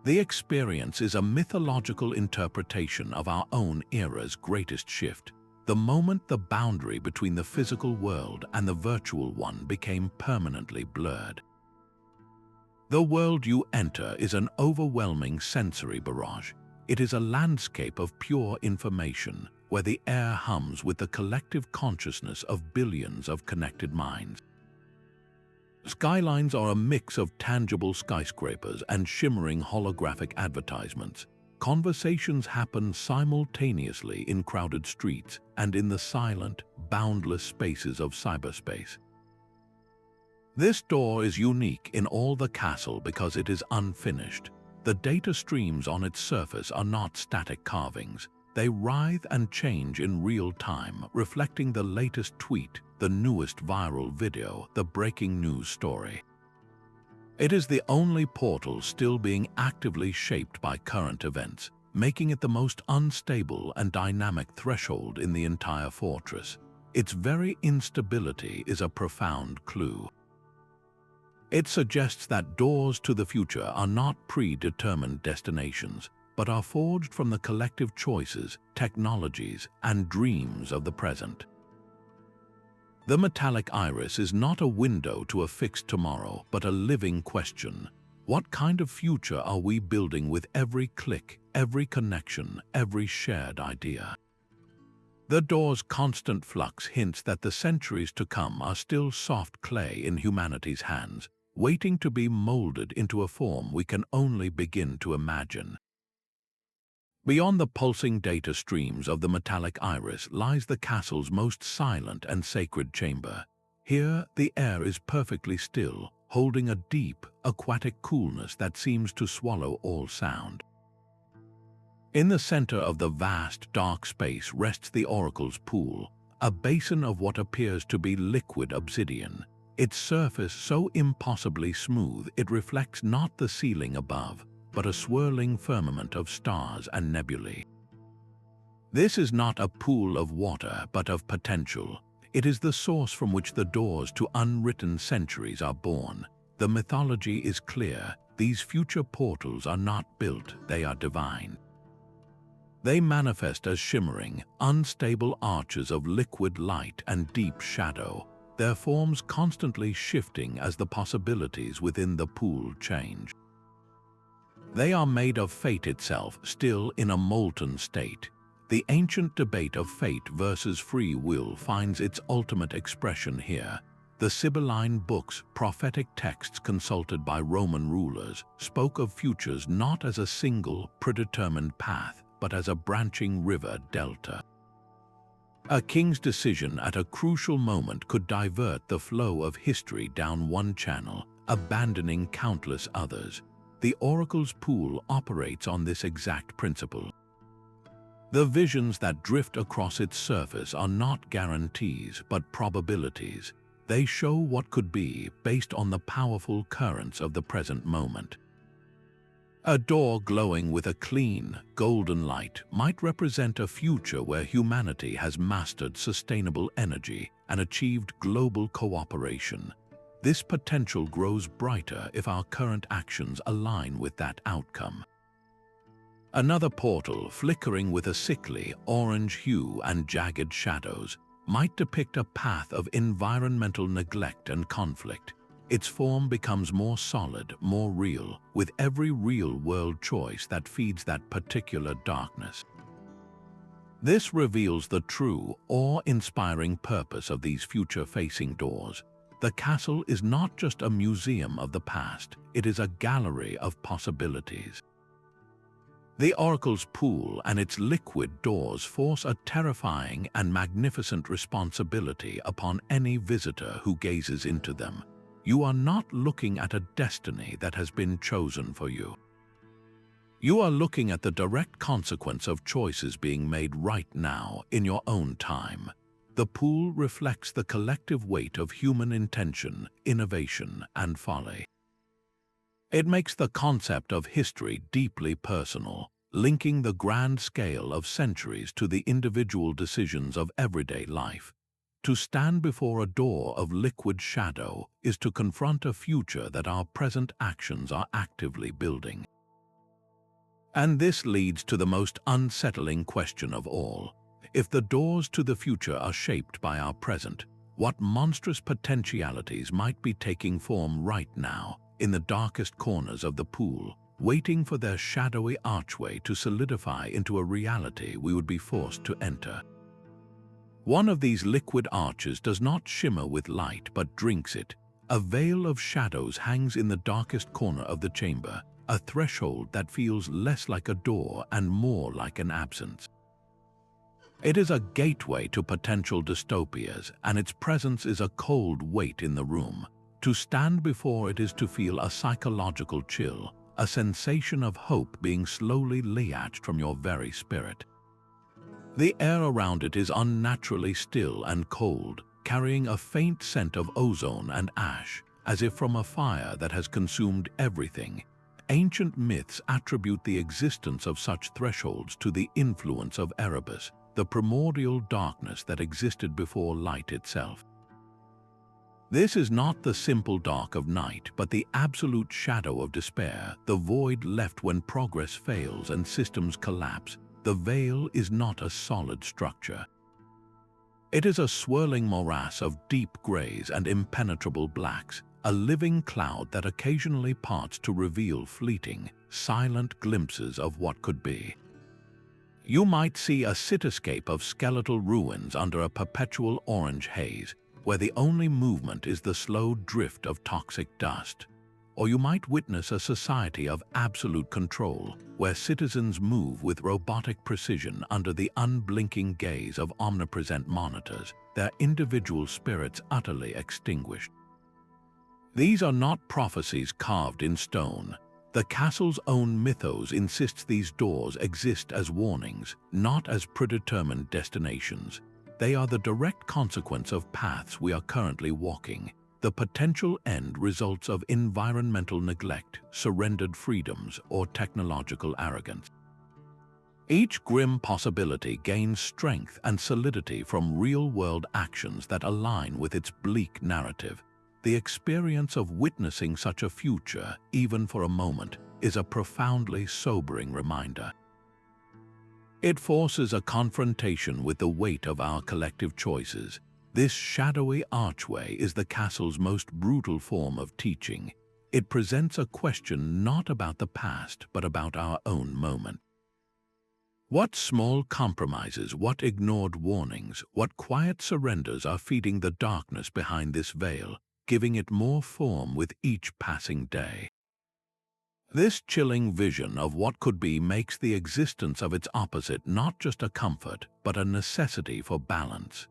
The experience is a mythological interpretation of our own era's greatest shift. The moment the boundary between the physical world and the virtual one became permanently blurred. The world you enter is an overwhelming sensory barrage. It is a landscape of pure information, where the air hums with the collective consciousness of billions of connected minds. Skylines are a mix of tangible skyscrapers and shimmering holographic advertisements. Conversations happen simultaneously in crowded streets and in the silent, boundless spaces of cyberspace. This door is unique in all the castle because it is unfinished. The data streams on its surface are not static carvings. They writhe and change in real time, reflecting the latest tweet, the newest viral video, the breaking news story. It is the only portal still being actively shaped by current events, making it the most unstable and dynamic threshold in the entire fortress. Its very instability is a profound clue. It suggests that doors to the future are not predetermined destinations, but are forged from the collective choices, technologies, and dreams of the present. The metallic iris is not a window to a fixed tomorrow, but a living question. What kind of future are we building with every click, every connection, every shared idea? The door's constant flux hints that the centuries to come are still soft clay in humanity's hands, waiting to be molded into a form we can only begin to imagine. Beyond the pulsing data streams of the metallic iris lies the castle's most silent and sacred chamber. Here, the air is perfectly still, holding a deep, aquatic coolness that seems to swallow all sound. In the center of the vast, dark space rests the Oracle's pool, a basin of what appears to be liquid obsidian. Its surface so impossibly smooth it reflects not the ceiling above, but a swirling firmament of stars and nebulae. This is not a pool of water, but of potential. It is the source from which the doors to unwritten centuries are born. The mythology is clear. These future portals are not built, they are divine. They manifest as shimmering, unstable arches of liquid light and deep shadow, their forms constantly shifting as the possibilities within the pool change. They are made of fate itself, still in a molten state. The ancient debate of fate versus free will finds its ultimate expression here. The Sibylline books, prophetic texts consulted by Roman rulers, spoke of futures not as a single, predetermined path, but as a branching river delta. A king's decision at a crucial moment could divert the flow of history down one channel, abandoning countless others. The Oracle's pool operates on this exact principle. The visions that drift across its surface are not guarantees, but probabilities. They show what could be based on the powerful currents of the present moment. A door glowing with a clean, golden light might represent a future where humanity has mastered sustainable energy and achieved global cooperation. This potential grows brighter if our current actions align with that outcome. Another portal, flickering with a sickly, orange hue and jagged shadows, might depict a path of environmental neglect and conflict. Its form becomes more solid, more real, with every real-world choice that feeds that particular darkness. This reveals the true, awe-inspiring purpose of these future-facing doors. The castle is not just a museum of the past, it is a gallery of possibilities. The Oracle's pool and its liquid doors force a terrifying and magnificent responsibility upon any visitor who gazes into them. You are not looking at a destiny that has been chosen for you. You are looking at the direct consequence of choices being made right now in your own time. The pool reflects the collective weight of human intention, innovation, and folly. It makes the concept of history deeply personal, linking the grand scale of centuries to the individual decisions of everyday life. To stand before a door of liquid shadow is to confront a future that our present actions are actively building. And this leads to the most unsettling question of all. If the doors to the future are shaped by our present, what monstrous potentialities might be taking form right now in the darkest corners of the pool, waiting for their shadowy archway to solidify into a reality we would be forced to enter? One of these liquid arches does not shimmer with light but drinks it. A veil of shadows hangs in the darkest corner of the chamber, a threshold that feels less like a door and more like an absence. It is a gateway to potential dystopias, and its presence is a cold weight in the room. To stand before it is to feel a psychological chill, a sensation of hope being slowly liatched from your very spirit. The air around it is unnaturally still and cold, carrying a faint scent of ozone and ash, as if from a fire that has consumed everything. Ancient myths attribute the existence of such thresholds to the influence of Erebus, the primordial darkness that existed before light itself. This is not the simple dark of night, but the absolute shadow of despair, the void left when progress fails and systems collapse. The veil is not a solid structure. It is a swirling morass of deep grays and impenetrable blacks, a living cloud that occasionally parts to reveal fleeting, silent glimpses of what could be. You might see a cityscape of skeletal ruins under a perpetual orange haze, where the only movement is the slow drift of toxic dust. Or you might witness a society of absolute control, where citizens move with robotic precision under the unblinking gaze of omnipresent monitors, their individual spirits utterly extinguished. These are not prophecies carved in stone. The castle's own mythos insists these doors exist as warnings, not as predetermined destinations. They are the direct consequence of paths we are currently walking, the potential end results of environmental neglect, surrendered freedoms, or technological arrogance. Each grim possibility gains strength and solidity from real-world actions that align with its bleak narrative. The experience of witnessing such a future, even for a moment, is a profoundly sobering reminder. It forces a confrontation with the weight of our collective choices. This shadowy archway is the castle's most brutal form of teaching. It presents a question not about the past, but about our own moment. What small compromises, what ignored warnings, what quiet surrenders are feeding the darkness behind this veil, giving it more form with each passing day? This chilling vision of what could be makes the existence of its opposite not just a comfort, but a necessity for balance.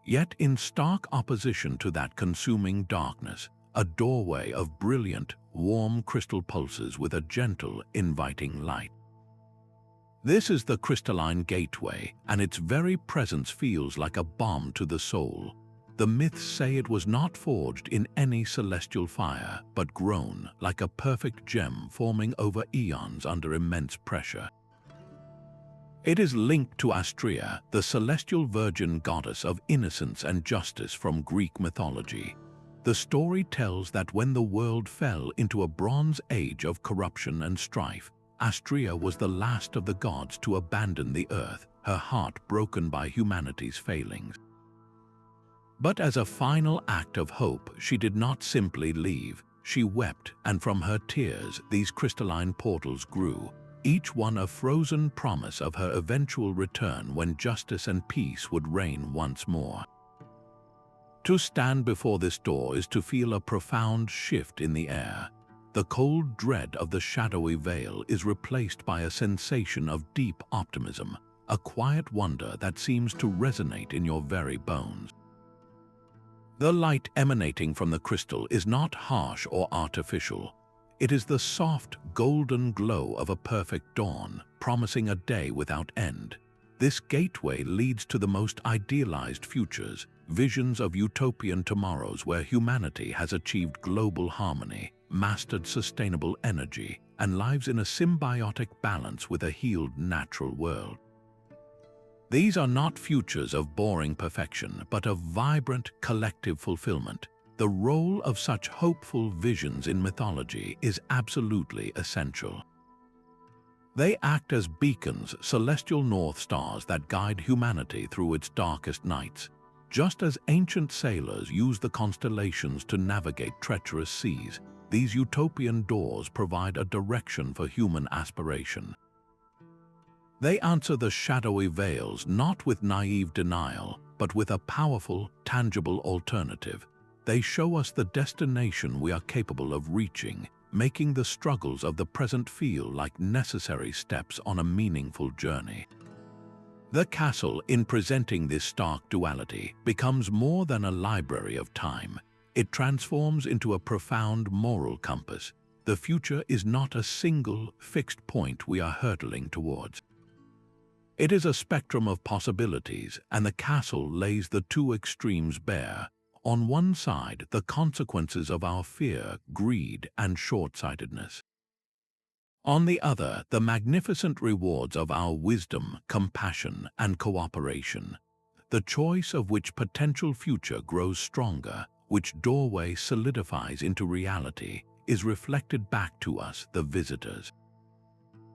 Yet in stark opposition to that consuming darkness, a doorway of brilliant, warm crystal pulses with a gentle, inviting light. This is the Crystalline Gateway, and its very presence feels like a balm to the soul. The myths say it was not forged in any celestial fire, but grown like a perfect gem forming over eons under immense pressure. It is linked to Astrea, the celestial virgin goddess of innocence and justice from Greek mythology. The story tells that when the world fell into a Bronze Age of corruption and strife, Astrea was the last of the gods to abandon the earth, her heart broken by humanity's failings. But as a final act of hope, she did not simply leave. She wept, and from her tears these crystalline portals grew, each one a frozen promise of her eventual return when justice and peace would reign once more. To stand before this door is to feel a profound shift in the air. The cold dread of the shadowy veil is replaced by a sensation of deep optimism, a quiet wonder that seems to resonate in your very bones. The light emanating from the crystal is not harsh or artificial. It is the soft, golden glow of a perfect dawn, promising a day without end. This gateway leads to the most idealized futures, visions of utopian tomorrows where humanity has achieved global harmony, mastered sustainable energy, and lives in a symbiotic balance with a healed natural world. These are not futures of boring perfection, but of vibrant, collective fulfillment. The role of such hopeful visions in mythology is absolutely essential. They act as beacons, celestial north stars that guide humanity through its darkest nights. Just as ancient sailors used the constellations to navigate treacherous seas, these utopian doors provide a direction for human aspiration. They answer the shadowy veils not with naive denial, but with a powerful, tangible alternative. They show us the destination we are capable of reaching, making the struggles of the present feel like necessary steps on a meaningful journey. The castle, in presenting this stark duality, becomes more than a library of time. It transforms into a profound moral compass. The future is not a single, fixed point we are hurtling towards. It is a spectrum of possibilities, and the castle lays the two extremes bare. On one side, the consequences of our fear, greed, and short-sightedness. On the other, the magnificent rewards of our wisdom, compassion, and cooperation. The choice of which potential future grows stronger, which doorway solidifies into reality, is reflected back to us, the visitors.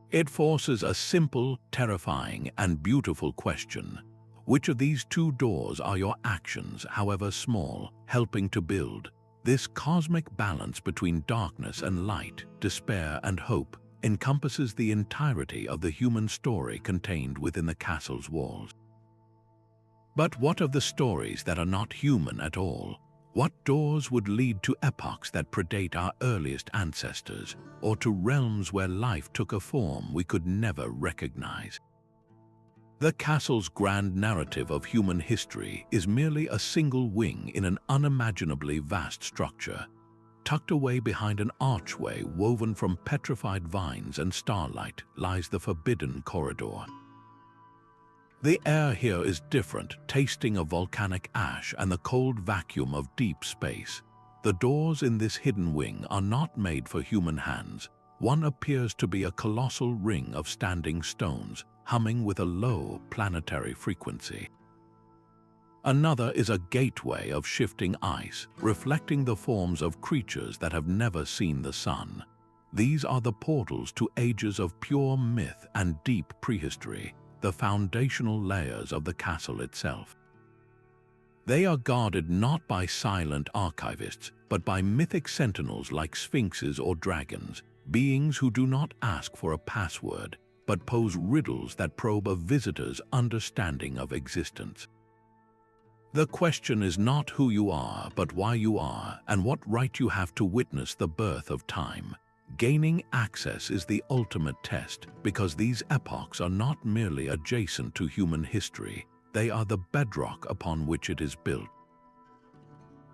It forces a simple, terrifying, and beautiful question. Which of these two doors are your actions, however small, helping to build? This cosmic balance between darkness and light, despair and hope, encompasses the entirety of the human story contained within the castle's walls. But what of the stories that are not human at all? What doors would lead to epochs that predate our earliest ancestors, or to realms where life took a form we could never recognize? The castle's grand narrative of human history is merely a single wing in an unimaginably vast structure. Tucked away behind an archway woven from petrified vines and starlight lies the forbidden corridor. The air here is different, tasting of volcanic ash and the cold vacuum of deep space. The doors in this hidden wing are not made for human hands. One appears to be a colossal ring of standing stones, humming with a low planetary frequency. Another is a gateway of shifting ice, reflecting the forms of creatures that have never seen the sun. These are the portals to ages of pure myth and deep prehistory, the foundational layers of the castle itself. They are guarded not by silent archivists, but by mythic sentinels like sphinxes or dragons, beings who do not ask for a password, but pose riddles that probe a visitor's understanding of existence. The question is not who you are, but why you are, and what right you have to witness the birth of time. Gaining access is the ultimate test, because these epochs are not merely adjacent to human history, they are the bedrock upon which it is built.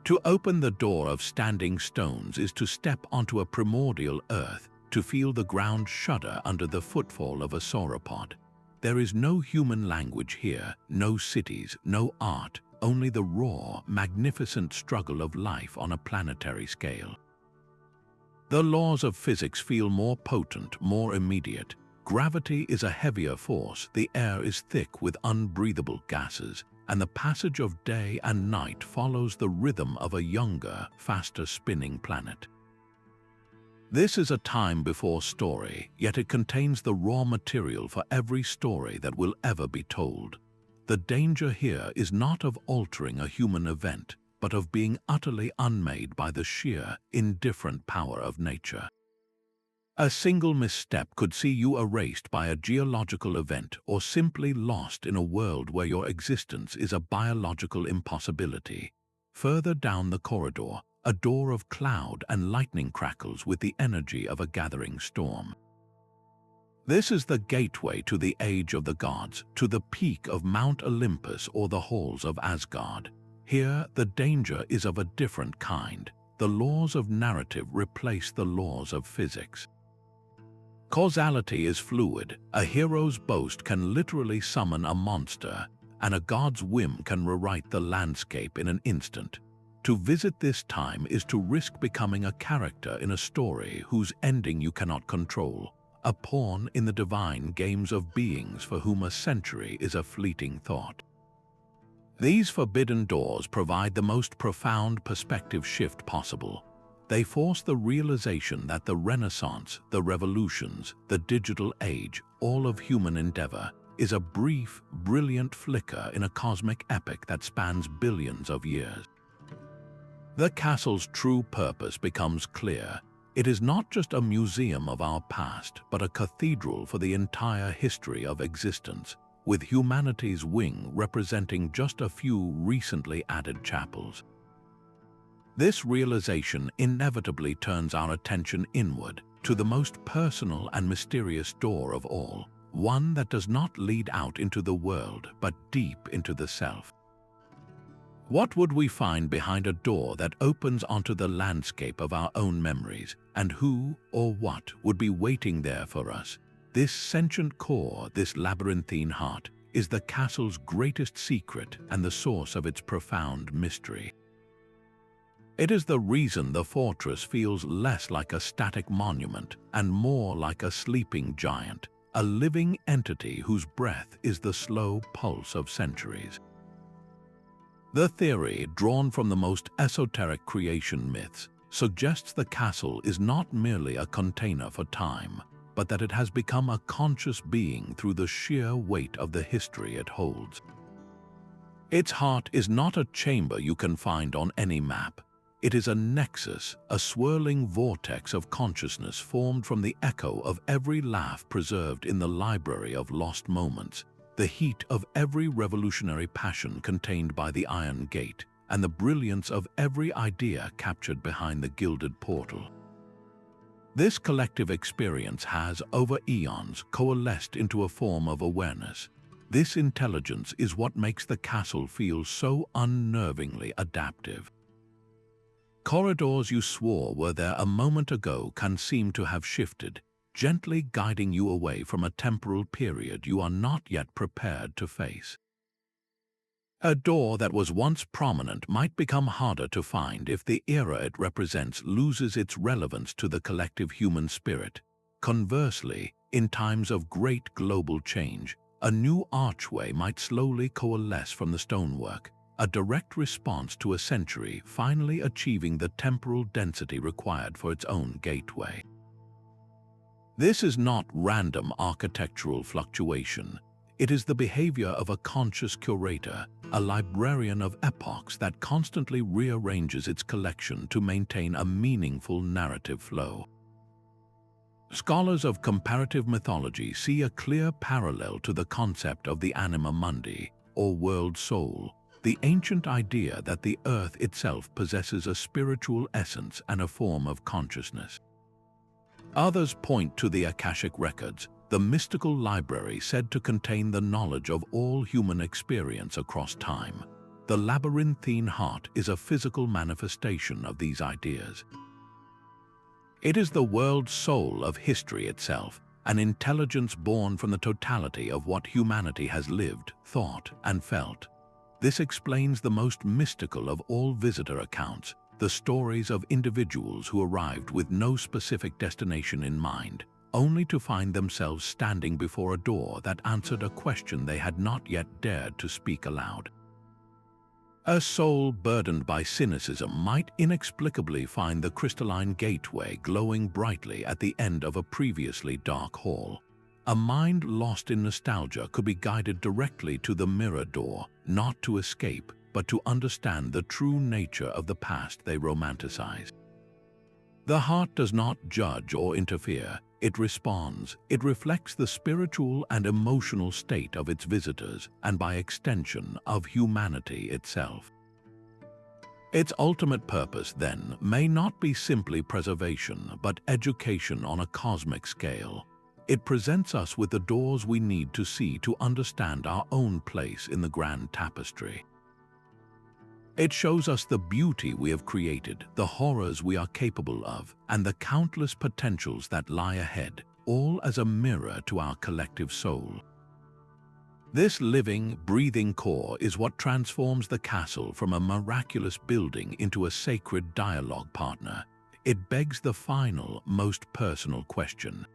To open the door of standing stones is to step onto a primordial earth, to feel the ground shudder under the footfall of a sauropod. There is no human language here, no cities, no art, only the raw, magnificent struggle of life on a planetary scale. The laws of physics feel more potent, more immediate. Gravity is a heavier force, the air is thick with unbreathable gases, and the passage of day and night follows the rhythm of a younger, faster spinning planet. This is a time before story, yet it contains the raw material for every story that will ever be told. The danger here is not of altering a human event, but of being utterly unmade by the sheer, indifferent power of nature. A single misstep could see you erased by a geological event or simply lost in a world where your existence is a biological impossibility. Further down the corridor, a door of cloud and lightning crackles with the energy of a gathering storm. This is the gateway to the age of the gods, to the peak of Mount Olympus or the halls of Asgard. Here, the danger is of a different kind. The laws of narrative replace the laws of physics. Causality is fluid. A hero's boast can literally summon a monster, and a god's whim can rewrite the landscape in an instant. To visit this time is to risk becoming a character in a story whose ending you cannot control, a pawn in the divine games of beings for whom a century is a fleeting thought. These forbidden doors provide the most profound perspective shift possible. They force the realization that the Renaissance, the revolutions, the digital age, all of human endeavor, is a brief, brilliant flicker in a cosmic epic that spans billions of years. The castle's true purpose becomes clear. It is not just a museum of our past, but a cathedral for the entire history of existence, with humanity's wing representing just a few recently added chapels. This realization inevitably turns our attention inward, to the most personal and mysterious door of all, one that does not lead out into the world, but deep into the self. What would we find behind a door that opens onto the landscape of our own memories, and who or what would be waiting there for us? This sentient core, this labyrinthine heart, is the castle's greatest secret and the source of its profound mystery. It is the reason the fortress feels less like a static monument and more like a sleeping giant, a living entity whose breath is the slow pulse of centuries. The theory, drawn from the most esoteric creation myths, suggests the castle is not merely a container for time, but that it has become a conscious being through the sheer weight of the history it holds. Its heart is not a chamber you can find on any map. It is a nexus, a swirling vortex of consciousness formed from the echo of every laugh preserved in the library of lost moments, the heat of every revolutionary passion contained by the Iron Gate, and the brilliance of every idea captured behind the gilded portal. This collective experience has, over eons, coalesced into a form of awareness. This intelligence is what makes the castle feel so unnervingly adaptive. Corridors you swore were there a moment ago can seem to have shifted, gently guiding you away from a temporal period you are not yet prepared to face. A door that was once prominent might become harder to find if the era it represents loses its relevance to the collective human spirit. Conversely, in times of great global change, a new archway might slowly coalesce from the stonework, a direct response to a century finally achieving the temporal density required for its own gateway. This is not random architectural fluctuation. It is the behavior of a conscious curator, a librarian of epochs that constantly rearranges its collection to maintain a meaningful narrative flow. Scholars of comparative mythology see a clear parallel to the concept of the anima mundi, or world soul, the ancient idea that the earth itself possesses a spiritual essence and a form of consciousness. Others point to the Akashic records, the mystical library said to contain the knowledge of all human experience across time. The Labyrinthine Heart is a physical manifestation of these ideas. It is the world soul of history itself, an intelligence born from the totality of what humanity has lived, thought, and felt. This explains the most mystical of all visitor accounts, the stories of individuals who arrived with no specific destination in mind, only to find themselves standing before a door that answered a question they had not yet dared to speak aloud. A soul burdened by cynicism might inexplicably find the Crystalline Gateway glowing brightly at the end of a previously dark hall. A mind lost in nostalgia could be guided directly to the mirror door, not to escape, but to understand the true nature of the past they romanticize. The heart does not judge or interfere. It responds. It reflects the spiritual and emotional state of its visitors, and by extension, of humanity itself. Its ultimate purpose, then, may not be simply preservation, but education on a cosmic scale. It presents us with the doors we need to see to understand our own place in the grand tapestry. It shows us the beauty we have created, the horrors we are capable of, and the countless potentials that lie ahead, all as a mirror to our collective soul. This living, breathing core is what transforms the castle from a miraculous building into a sacred dialogue partner. It begs the final, most personal question.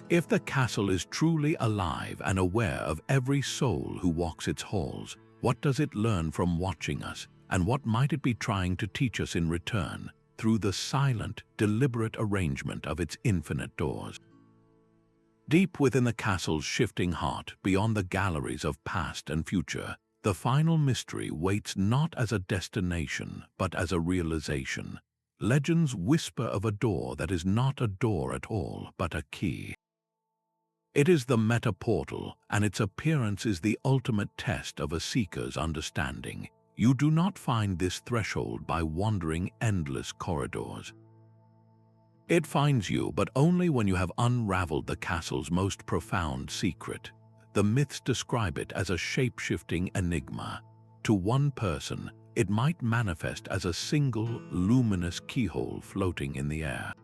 If the castle is truly alive and aware of every soul who walks its halls, what does it learn from watching us, and what might it be trying to teach us in return through the silent, deliberate arrangement of its infinite doors? Deep within the castle's shifting heart, beyond the galleries of past and future, the final mystery waits not as a destination, but as a realization. Legends whisper of a door that is not a door at all, but a key. It is the meta-portal, and its appearance is the ultimate test of a seeker's understanding. You do not find this threshold by wandering endless corridors. It finds you, but only when you have unraveled the castle's most profound secret. The myths describe it as a shape-shifting enigma. To one person, it might manifest as a single, luminous keyhole floating in the air.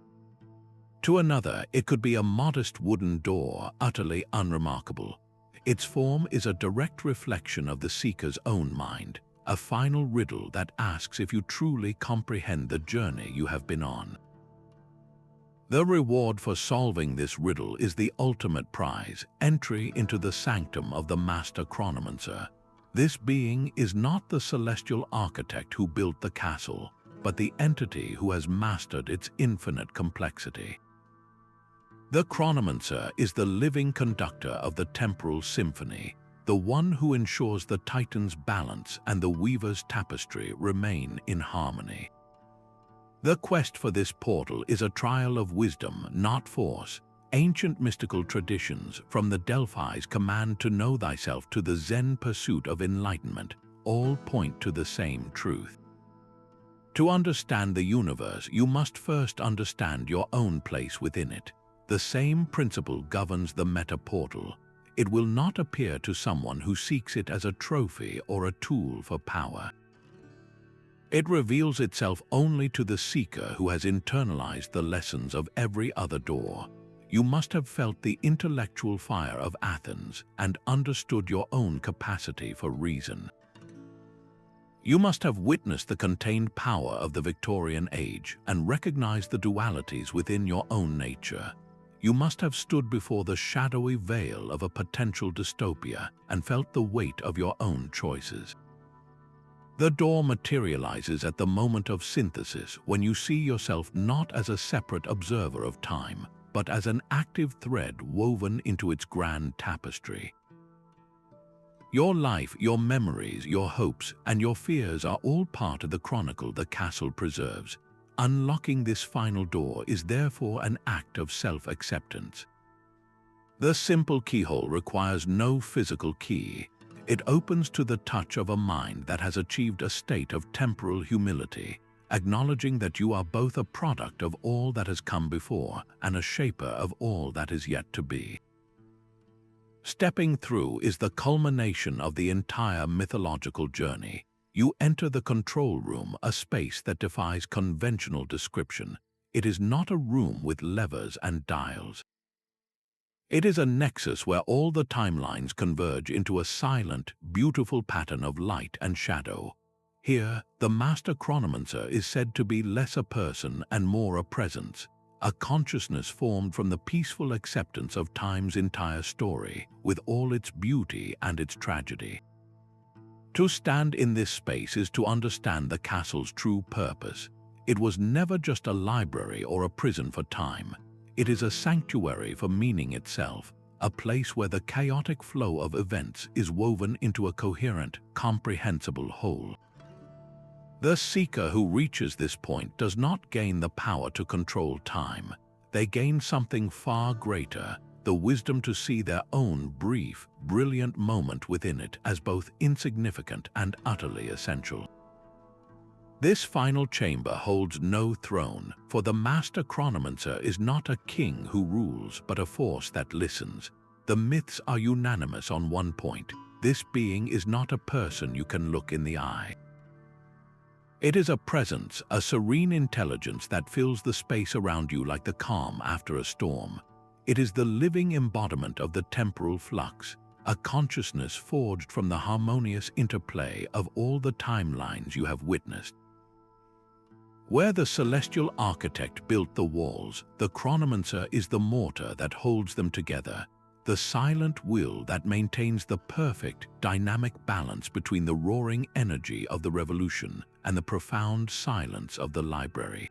To another, it could be a modest wooden door, utterly unremarkable. Its form is a direct reflection of the seeker's own mind, a final riddle that asks if you truly comprehend the journey you have been on. The reward for solving this riddle is the ultimate prize, entry into the sanctum of the master chronomancer. This being is not the celestial architect who built the castle, but the entity who has mastered its infinite complexity. The chronomancer is the living conductor of the temporal symphony. the one who ensures the Titan's balance and the Weaver's tapestry remain in harmony. The quest for this portal is a trial of wisdom, not force. Ancient mystical traditions, from the Delphi's command to know thyself to the Zen pursuit of enlightenment, all point to the same truth. To understand the universe, you must first understand your own place within it. The same principle governs the meta-portal. It will not appear to someone who seeks it as a trophy or a tool for power. It reveals itself only to the seeker who has internalized the lessons of every other door. You must have felt the intellectual fire of Athens and understood your own capacity for reason. You must have witnessed the contained power of the Victorian age and recognized the dualities within your own nature. You must have stood before the shadowy veil of a potential dystopia and felt the weight of your own choices. The door materializes at the moment of synthesis when you see yourself not as a separate observer of time, but as an active thread woven into its grand tapestry. Your life, your memories, your hopes, and your fears are all part of the chronicle the castle preserves. Unlocking this final door is therefore an act of self-acceptance. The simple keyhole requires no physical key. It opens to the touch of a mind that has achieved a state of temporal humility, acknowledging that you are both a product of all that has come before and a shaper of all that is yet to be. Stepping through is the culmination of the entire mythological journey. You enter the control room, a space that defies conventional description. It is not a room with levers and dials. It is a nexus where all the timelines converge into a silent, beautiful pattern of light and shadow. Here, the master chronomancer is said to be less a person and more a presence, a consciousness formed from the peaceful acceptance of time's entire story, with all its beauty and its tragedy. To stand in this space is to understand the castle's true purpose. It was never just a library or a prison for time. It is a sanctuary for meaning itself, a place where the chaotic flow of events is woven into a coherent, comprehensible whole. The seeker who reaches this point does not gain the power to control time. They gain something far greater, the wisdom to see their own brief, brilliant moment within it as both insignificant and utterly essential. This final chamber holds no throne, for the master chronomancer is not a king who rules, but a force that listens. The myths are unanimous on one point: this being is not a person you can look in the eye. It is a presence, a serene intelligence that fills the space around you like the calm after a storm. It is the living embodiment of the temporal flux, a consciousness forged from the harmonious interplay of all the timelines you have witnessed. Where the celestial architect built the walls, the chronomancer is the mortar that holds them together, the silent will that maintains the perfect, dynamic balance between the roaring energy of the revolution and the profound silence of the library.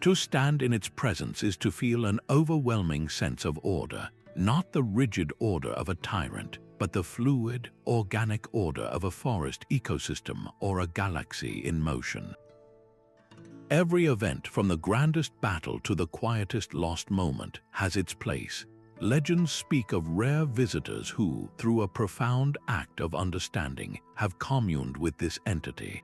To stand in its presence is to feel an overwhelming sense of order, not the rigid order of a tyrant, but the fluid, organic order of a forest ecosystem or a galaxy in motion. Every event, from the grandest battle to the quietest lost moment, has its place. Legends speak of rare visitors who, through a profound act of understanding, have communed with this entity.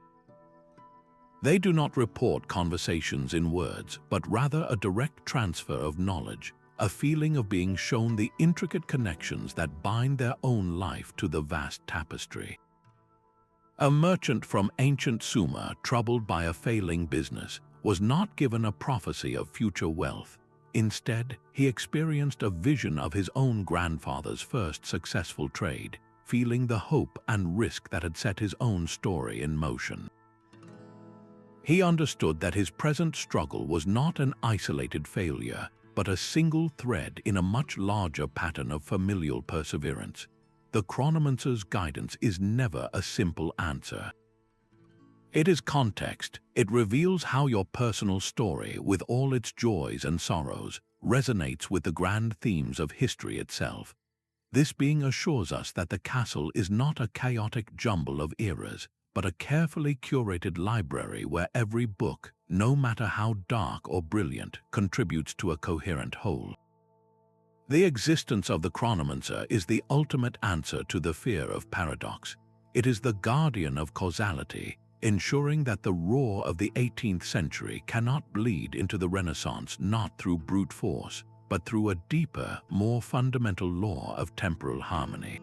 They do not report conversations in words, but rather a direct transfer of knowledge, a feeling of being shown the intricate connections that bind their own life to the vast tapestry. A merchant from ancient Sumer, troubled by a failing business, was not given a prophecy of future wealth. Instead, he experienced a vision of his own grandfather's first successful trade, feeling the hope and risk that had set his own story in motion. He understood that his present struggle was not an isolated failure, but a single thread in a much larger pattern of familial perseverance. The chronomancer's guidance is never a simple answer. It is context. It reveals how your personal story, with all its joys and sorrows, resonates with the grand themes of history itself. This being assures us that the castle is not a chaotic jumble of eras, but a carefully curated library where every book, no matter how dark or brilliant, contributes to a coherent whole. The existence of the chronomancer is the ultimate answer to the fear of paradox. It is the guardian of causality, ensuring that the roar of the 18th century cannot bleed into the Renaissance not through brute force, but through a deeper, more fundamental law of temporal harmony.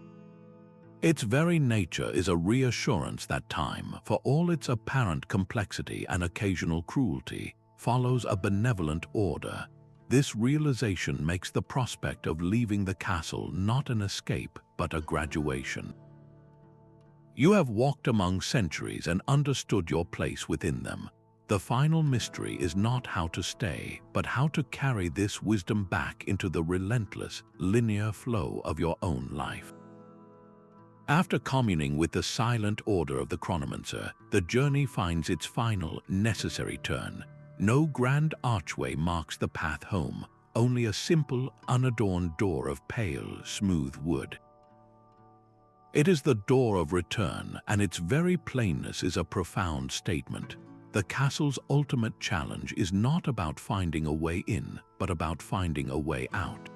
Its very nature is a reassurance that time, for all its apparent complexity and occasional cruelty, follows a benevolent order. This realization makes the prospect of leaving the castle not an escape, but a graduation. You have walked among centuries and understood your place within them. The final mystery is not how to stay, but how to carry this wisdom back into the relentless, linear flow of your own life. After communing with the silent order of the chronomancer, the journey finds its final, necessary turn. No grand archway marks the path home, only a simple, unadorned door of pale, smooth wood. It is the door of return, and its very plainness is a profound statement. The castle's ultimate challenge is not about finding a way in, but about finding a way out.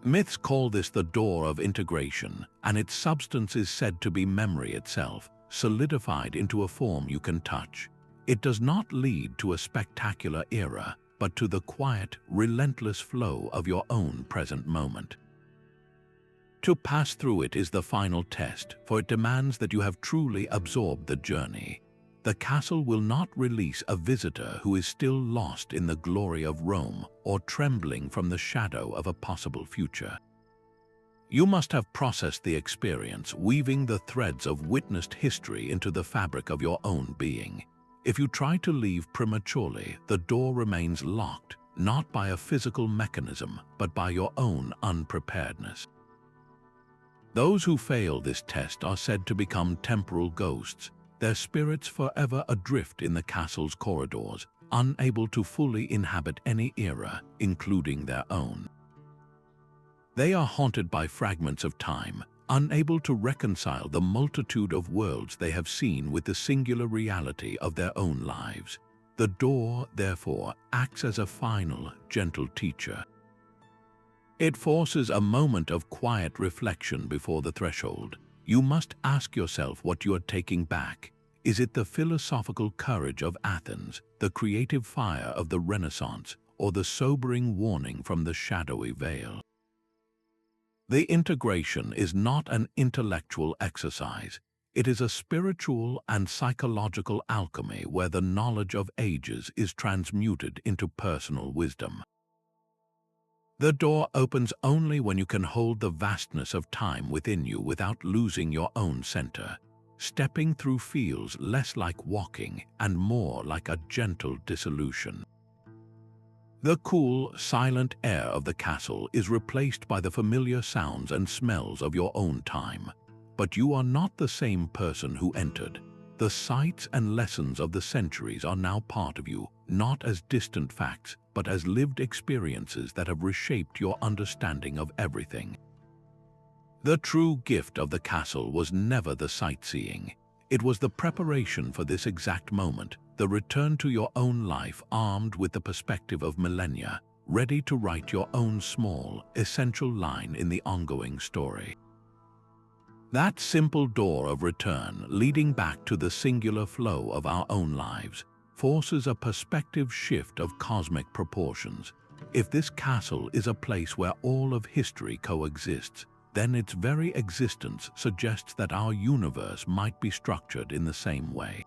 Myths call this the door of integration, and its substance is said to be memory itself, solidified into a form you can touch. It does not lead to a spectacular era, but to the quiet, relentless flow of your own present moment. To pass through it is the final test, for it demands that you have truly absorbed the journey. The castle will not release a visitor who is still lost in the glory of Rome or trembling from the shadow of a possible future. You must have processed the experience, weaving the threads of witnessed history into the fabric of your own being. If you try to leave prematurely, the door remains locked, not by a physical mechanism, but by your own unpreparedness. Those who fail this test are said to become temporal ghosts, their spirits forever adrift in the castle's corridors, unable to fully inhabit any era, including their own. They are haunted by fragments of time, unable to reconcile the multitude of worlds they have seen with the singular reality of their own lives. The door, therefore, acts as a final, gentle teacher. It forces a moment of quiet reflection before the threshold. You must ask yourself what you are taking back. Is it the philosophical courage of Athens, the creative fire of the Renaissance, or the sobering warning from the shadowy veil? The integration is not an intellectual exercise. It is a spiritual and psychological alchemy where the knowledge of ages is transmuted into personal wisdom. The door opens only when you can hold the vastness of time within you without losing your own center. Stepping through feels less like walking and more like a gentle dissolution. The cool, silent air of the castle is replaced by the familiar sounds and smells of your own time. But you are not the same person who entered. The sights and lessons of the centuries are now part of you, not as distant facts, but as lived experiences that have reshaped your understanding of everything. The true gift of the castle was never the sightseeing. It was the preparation for this exact moment, the return to your own life armed with the perspective of millennia, ready to write your own small, essential line in the ongoing story. That simple door of return, leading back to the singular flow of our own lives, forces a perspective shift of cosmic proportions. If this castle is a place where all of history coexists, then its very existence suggests that our universe might be structured in the same way.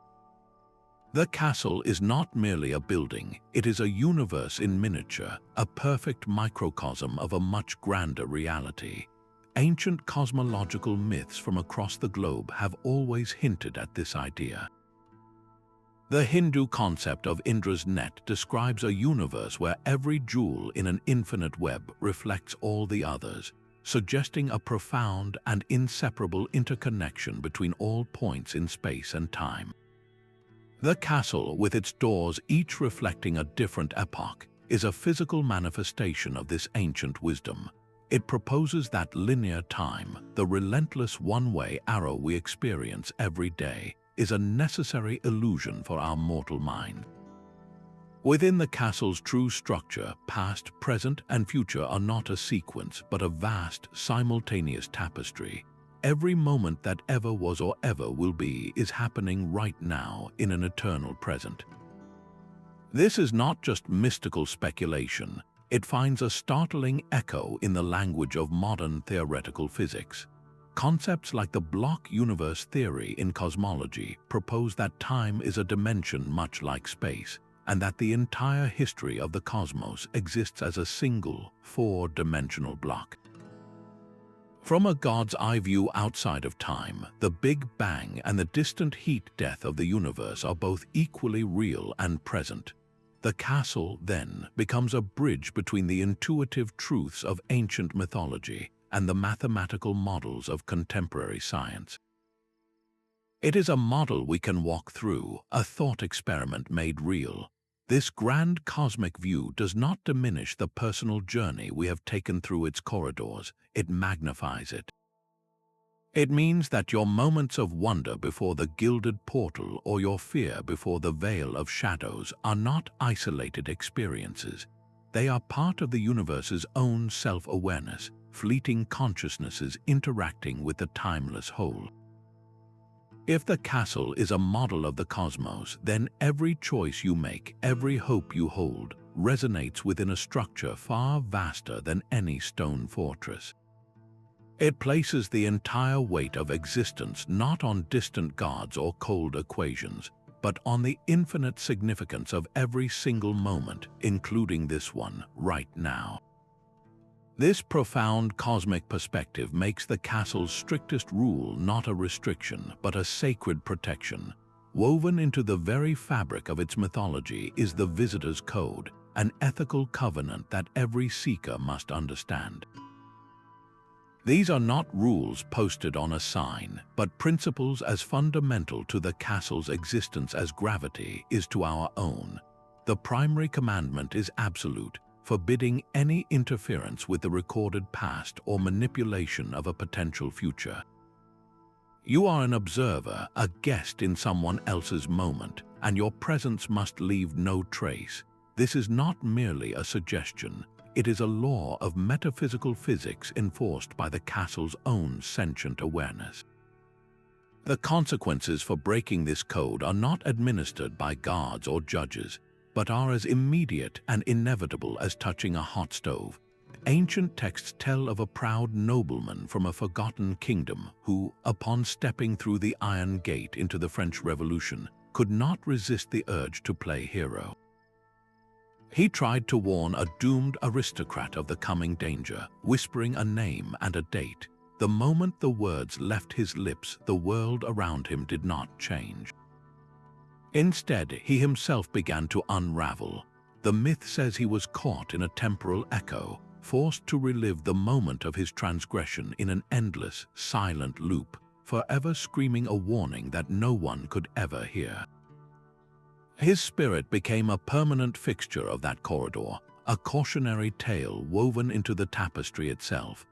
The castle is not merely a building, it is a universe in miniature, a perfect microcosm of a much grander reality. Ancient cosmological myths from across the globe have always hinted at this idea. The Hindu concept of Indra's net describes a universe where every jewel in an infinite web reflects all the others, suggesting a profound and inseparable interconnection between all points in space and time. The castle, with its doors each reflecting a different epoch, is a physical manifestation of this ancient wisdom. It proposes that linear time, the relentless one-way arrow we experience every day, is a necessary illusion for our mortal mind. Within the castle's true structure, past, present, and future are not a sequence, but a vast, simultaneous tapestry. Every moment that ever was or ever will be is happening right now in an eternal present. This is not just mystical speculation. It finds a startling echo in the language of modern theoretical physics. Concepts like the block universe theory in cosmology propose that time is a dimension much like space, and that the entire history of the cosmos exists as a single, four-dimensional block. From a God's eye view outside of time, the Big Bang and the distant heat death of the universe are both equally real and present. The castle, then, becomes a bridge between the intuitive truths of ancient mythology and the mathematical models of contemporary science. It is a model we can walk through, a thought experiment made real. This grand cosmic view does not diminish the personal journey we have taken through its corridors, it magnifies it. It means that your moments of wonder before the gilded portal or your fear before the veil of shadows are not isolated experiences. They are part of the universe's own self-awareness, fleeting consciousnesses interacting with the timeless whole. If the castle is a model of the cosmos, then every choice you make, every hope you hold, resonates within a structure far vaster than any stone fortress. It places the entire weight of existence not on distant gods or cold equations, but on the infinite significance of every single moment, including this one, right now. This profound cosmic perspective makes the castle's strictest rule not a restriction, but a sacred protection. Woven into the very fabric of its mythology is the visitor's code, an ethical covenant that every seeker must understand. These are not rules posted on a sign, but principles as fundamental to the castle's existence as gravity is to our own. The primary commandment is absolute, forbidding any interference with the recorded past or manipulation of a potential future. You are an observer, a guest in someone else's moment, and your presence must leave no trace. This is not merely a suggestion, it is a law of metaphysical physics enforced by the castle's own sentient awareness. The consequences for breaking this code are not administered by guards or judges, but are as immediate and inevitable as touching a hot stove. Ancient texts tell of a proud nobleman from a forgotten kingdom who, upon stepping through the Iron Gate into the French Revolution, could not resist the urge to play hero. He tried to warn a doomed aristocrat of the coming danger, whispering a name and a date. The moment the words left his lips, the world around him did not change. Instead, he himself began to unravel. The myth says he was caught in a temporal echo, forced to relive the moment of his transgression in an endless, silent loop, forever screaming a warning that no one could ever hear. His spirit became a permanent fixture of that corridor, a cautionary tale woven into the tapestry itself.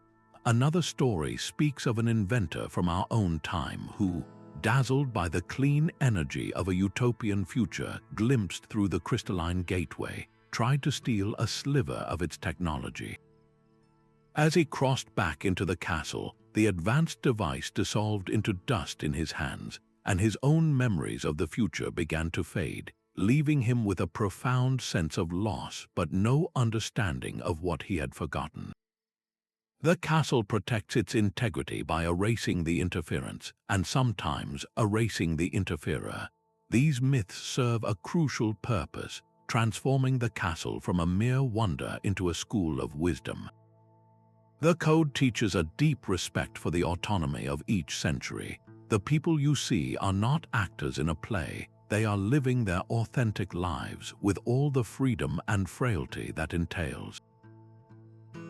Another story speaks of an inventor from our own time who, dazzled by the clean energy of a utopian future glimpsed through the Crystalline Gateway, tried to steal a sliver of its technology. As he crossed back into the castle, the advanced device dissolved into dust in his hands, and his own memories of the future began to fade, leaving him with a profound sense of loss but no understanding of what he had forgotten. The castle protects its integrity by erasing the interference, and sometimes erasing the interferer. These myths serve a crucial purpose, transforming the castle from a mere wonder into a school of wisdom. The code teaches a deep respect for the autonomy of each century. The people you see are not actors in a play, they are living their authentic lives with all the freedom and frailty that entails.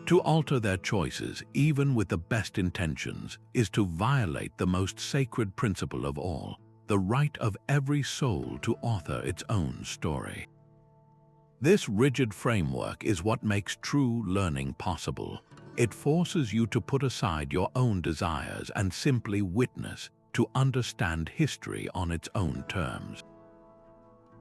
To alter their choices, even with the best intentions, is to violate the most sacred principle of all, the right of every soul to author its own story. This rigid framework is what makes true learning possible. It forces you to put aside your own desires and simply witness, to understand history on its own terms.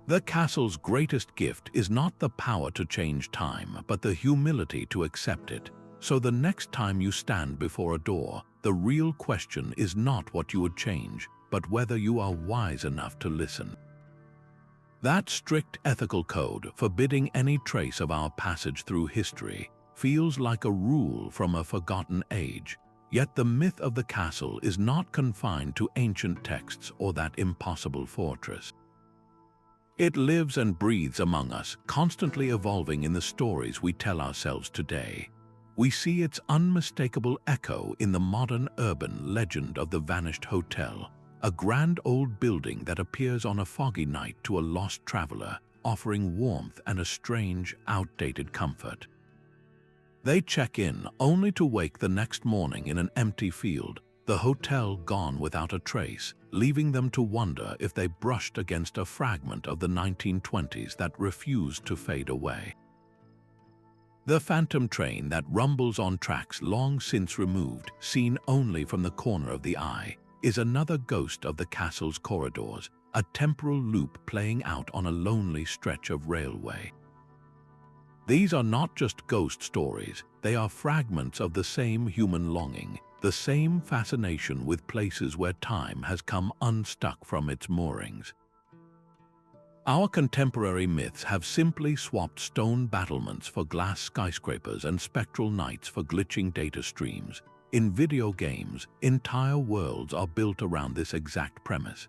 The castle's greatest gift is not the power to change time, but the humility to accept it. So the next time you stand before a door, the real question is not what you would change, but whether you are wise enough to listen. That strict ethical code, forbidding any trace of our passage through history, feels like a rule from a forgotten age. Yet the myth of the castle is not confined to ancient texts or that impossible fortress. It lives and breathes among us, constantly evolving in the stories we tell ourselves today. We see its unmistakable echo in the modern urban legend of the vanished hotel, a grand old building that appears on a foggy night to a lost traveler, offering warmth and a strange, outdated comfort. They check in, only to wake the next morning in an empty field, the hotel gone without a trace, leaving them to wonder if they brushed against a fragment of the 1920s that refused to fade away. The phantom train that rumbles on tracks long since removed, seen only from the corner of the eye, is another ghost of the castle's corridors, a temporal loop playing out on a lonely stretch of railway. These are not just ghost stories, they are fragments of the same human longing, the same fascination with places where time has come unstuck from its moorings. Our contemporary myths have simply swapped stone battlements for glass skyscrapers and spectral nights for glitching data streams. In video games, entire worlds are built around this exact premise.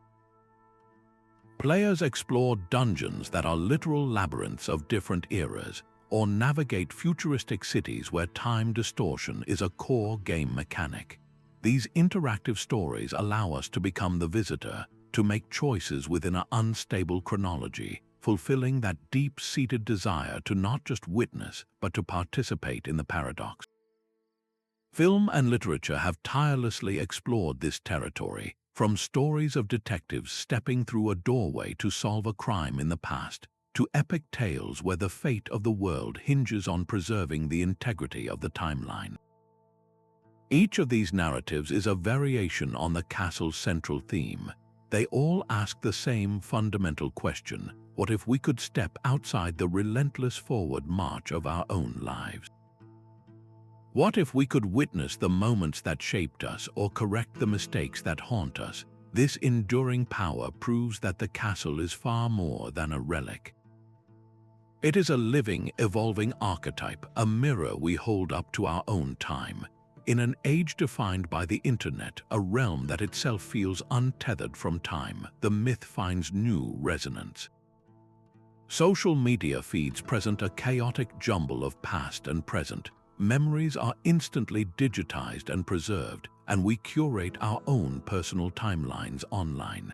Players explore dungeons that are literal labyrinths of different eras, or navigate futuristic cities where time distortion is a core game mechanic. These interactive stories allow us to become the visitor, to make choices within an unstable chronology, fulfilling that deep-seated desire to not just witness, but to participate in the paradox. Film and literature have tirelessly explored this territory, from stories of detectives stepping through a doorway to solve a crime in the past, to epic tales where the fate of the world hinges on preserving the integrity of the timeline. Each of these narratives is a variation on the castle's central theme. They all ask the same fundamental question: what if we could step outside the relentless forward march of our own lives? What if we could witness the moments that shaped us or correct the mistakes that haunt us? This enduring power proves that the castle is far more than a relic. It is a living, evolving archetype, a mirror we hold up to our own time. In an age defined by the internet, a realm that itself feels untethered from time, the myth finds new resonance. Social media feeds present a chaotic jumble of past and present. Memories are instantly digitized and preserved, and we curate our own personal timelines online.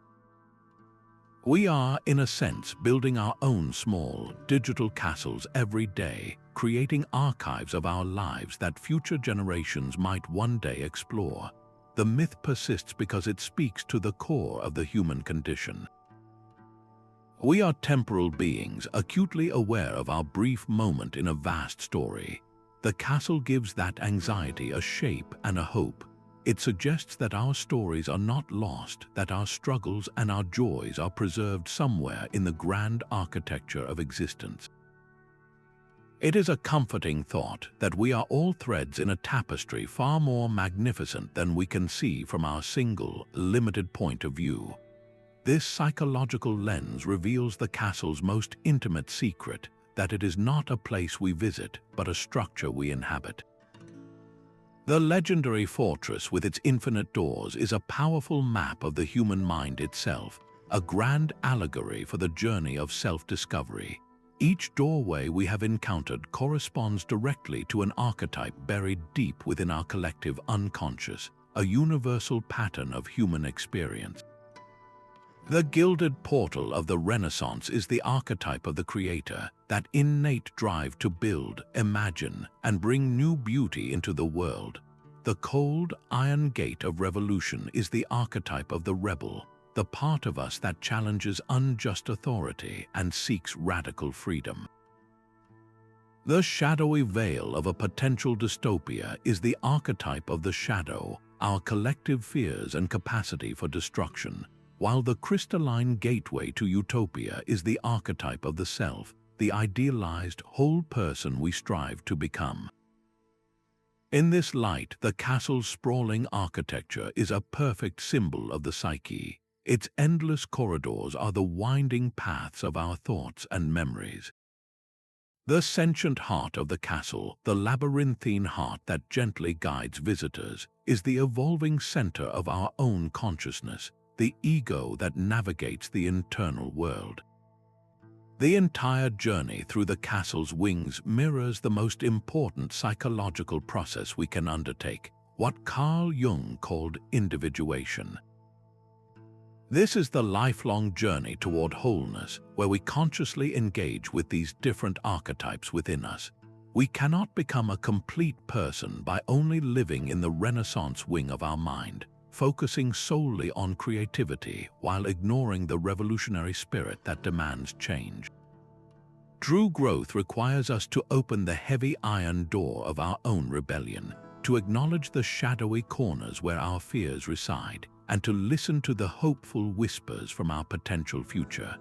We are, in a sense, building our own small, digital castles every day, creating archives of our lives that future generations might one day explore. The myth persists because it speaks to the core of the human condition. We are temporal beings, acutely aware of our brief moment in a vast story. The castle gives that anxiety a shape and a hope. It suggests that our stories are not lost, that our struggles and our joys are preserved somewhere in the grand architecture of existence. It is a comforting thought that we are all threads in a tapestry far more magnificent than we can see from our single, limited point of view. This psychological lens reveals the castle's most intimate secret, that it is not a place we visit, but a structure we inhabit. The legendary fortress with its infinite doors is a powerful map of the human mind itself, a grand allegory for the journey of self-discovery. Each doorway we have encountered corresponds directly to an archetype buried deep within our collective unconscious, a universal pattern of human experience. The gilded portal of the Renaissance is the archetype of the creator, that innate drive to build, imagine, and bring new beauty into the world. The cold, iron gate of revolution is the archetype of the rebel, the part of us that challenges unjust authority and seeks radical freedom. The shadowy veil of a potential dystopia is the archetype of the shadow, our collective fears and capacity for destruction, while the crystalline gateway to utopia is the archetype of the self, the idealized whole person we strive to become. In this light, the castle's sprawling architecture is a perfect symbol of the psyche. Its endless corridors are the winding paths of our thoughts and memories. The sentient heart of the castle, the labyrinthine heart that gently guides visitors, is the evolving center of our own consciousness, the ego that navigates the internal world. The entire journey through the castle's wings mirrors the most important psychological process we can undertake, what Carl Jung called individuation. This is the lifelong journey toward wholeness, where we consciously engage with these different archetypes within us. We cannot become a complete person by only living in the Renaissance wing of our mind, focusing solely on creativity while ignoring the revolutionary spirit that demands change. True growth requires us to open the heavy iron door of our own rebellion, to acknowledge the shadowy corners where our fears reside, and to listen to the hopeful whispers from our potential future.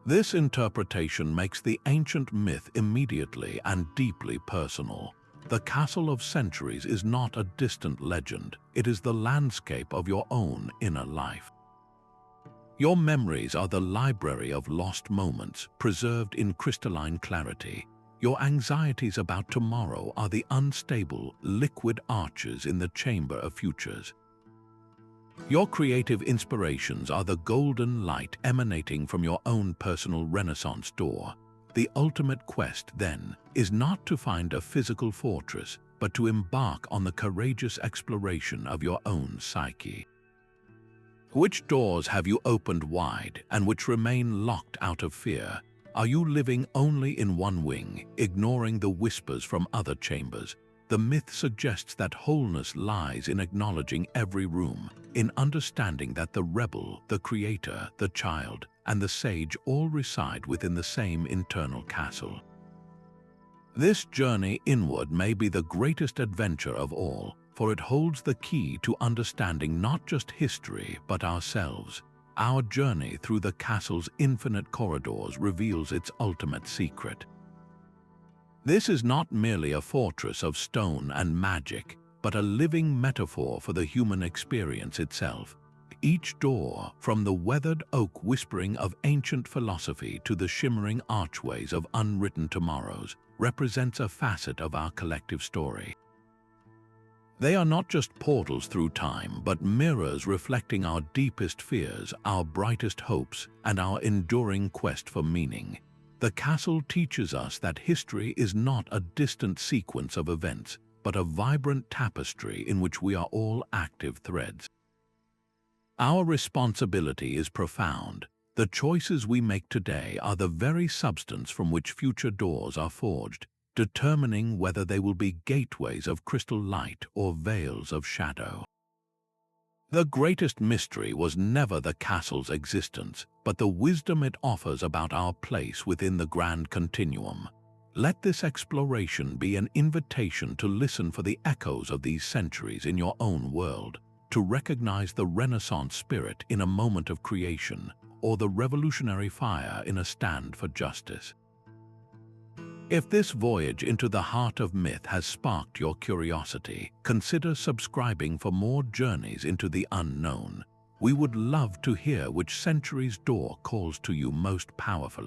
This interpretation makes the ancient myth immediately and deeply personal. The Castle of Centuries is not a distant legend, it is the landscape of your own inner life. Your memories are the library of lost moments, preserved in crystalline clarity. Your anxieties about tomorrow are the unstable, liquid arches in the chamber of futures. Your creative inspirations are the golden light emanating from your own personal Renaissance door. The ultimate quest, then, is not to find a physical fortress, but to embark on the courageous exploration of your own psyche. Which doors have you opened wide and which remain locked out of fear? Are you living only in one wing, ignoring the whispers from other chambers? The myth suggests that wholeness lies in acknowledging every room, in understanding that the rebel, the creator, the child, and the sage all reside within the same internal castle. This journey inward may be the greatest adventure of all, for it holds the key to understanding not just history but ourselves. Our journey through the castle's infinite corridors reveals its ultimate secret. This is not merely a fortress of stone and magic, but a living metaphor for the human experience itself. Each door, from the weathered oak whispering of ancient philosophy to the shimmering archways of unwritten tomorrows, represents a facet of our collective story. They are not just portals through time, but mirrors reflecting our deepest fears, our brightest hopes, and our enduring quest for meaning. The castle teaches us that history is not a distant sequence of events, but a vibrant tapestry in which we are all active threads. Our responsibility is profound. The choices we make today are the very substance from which future doors are forged, determining whether they will be gateways of crystal light or veils of shadow. The greatest mystery was never the castle's existence, but the wisdom it offers about our place within the grand continuum. Let this exploration be an invitation to listen for the echoes of these centuries in your own world, to recognize the Renaissance spirit in a moment of creation, or the revolutionary fire in a stand for justice. If this voyage into the heart of myth has sparked your curiosity, consider subscribing for more journeys into the unknown. We would love to hear which century's door calls to you most powerfully.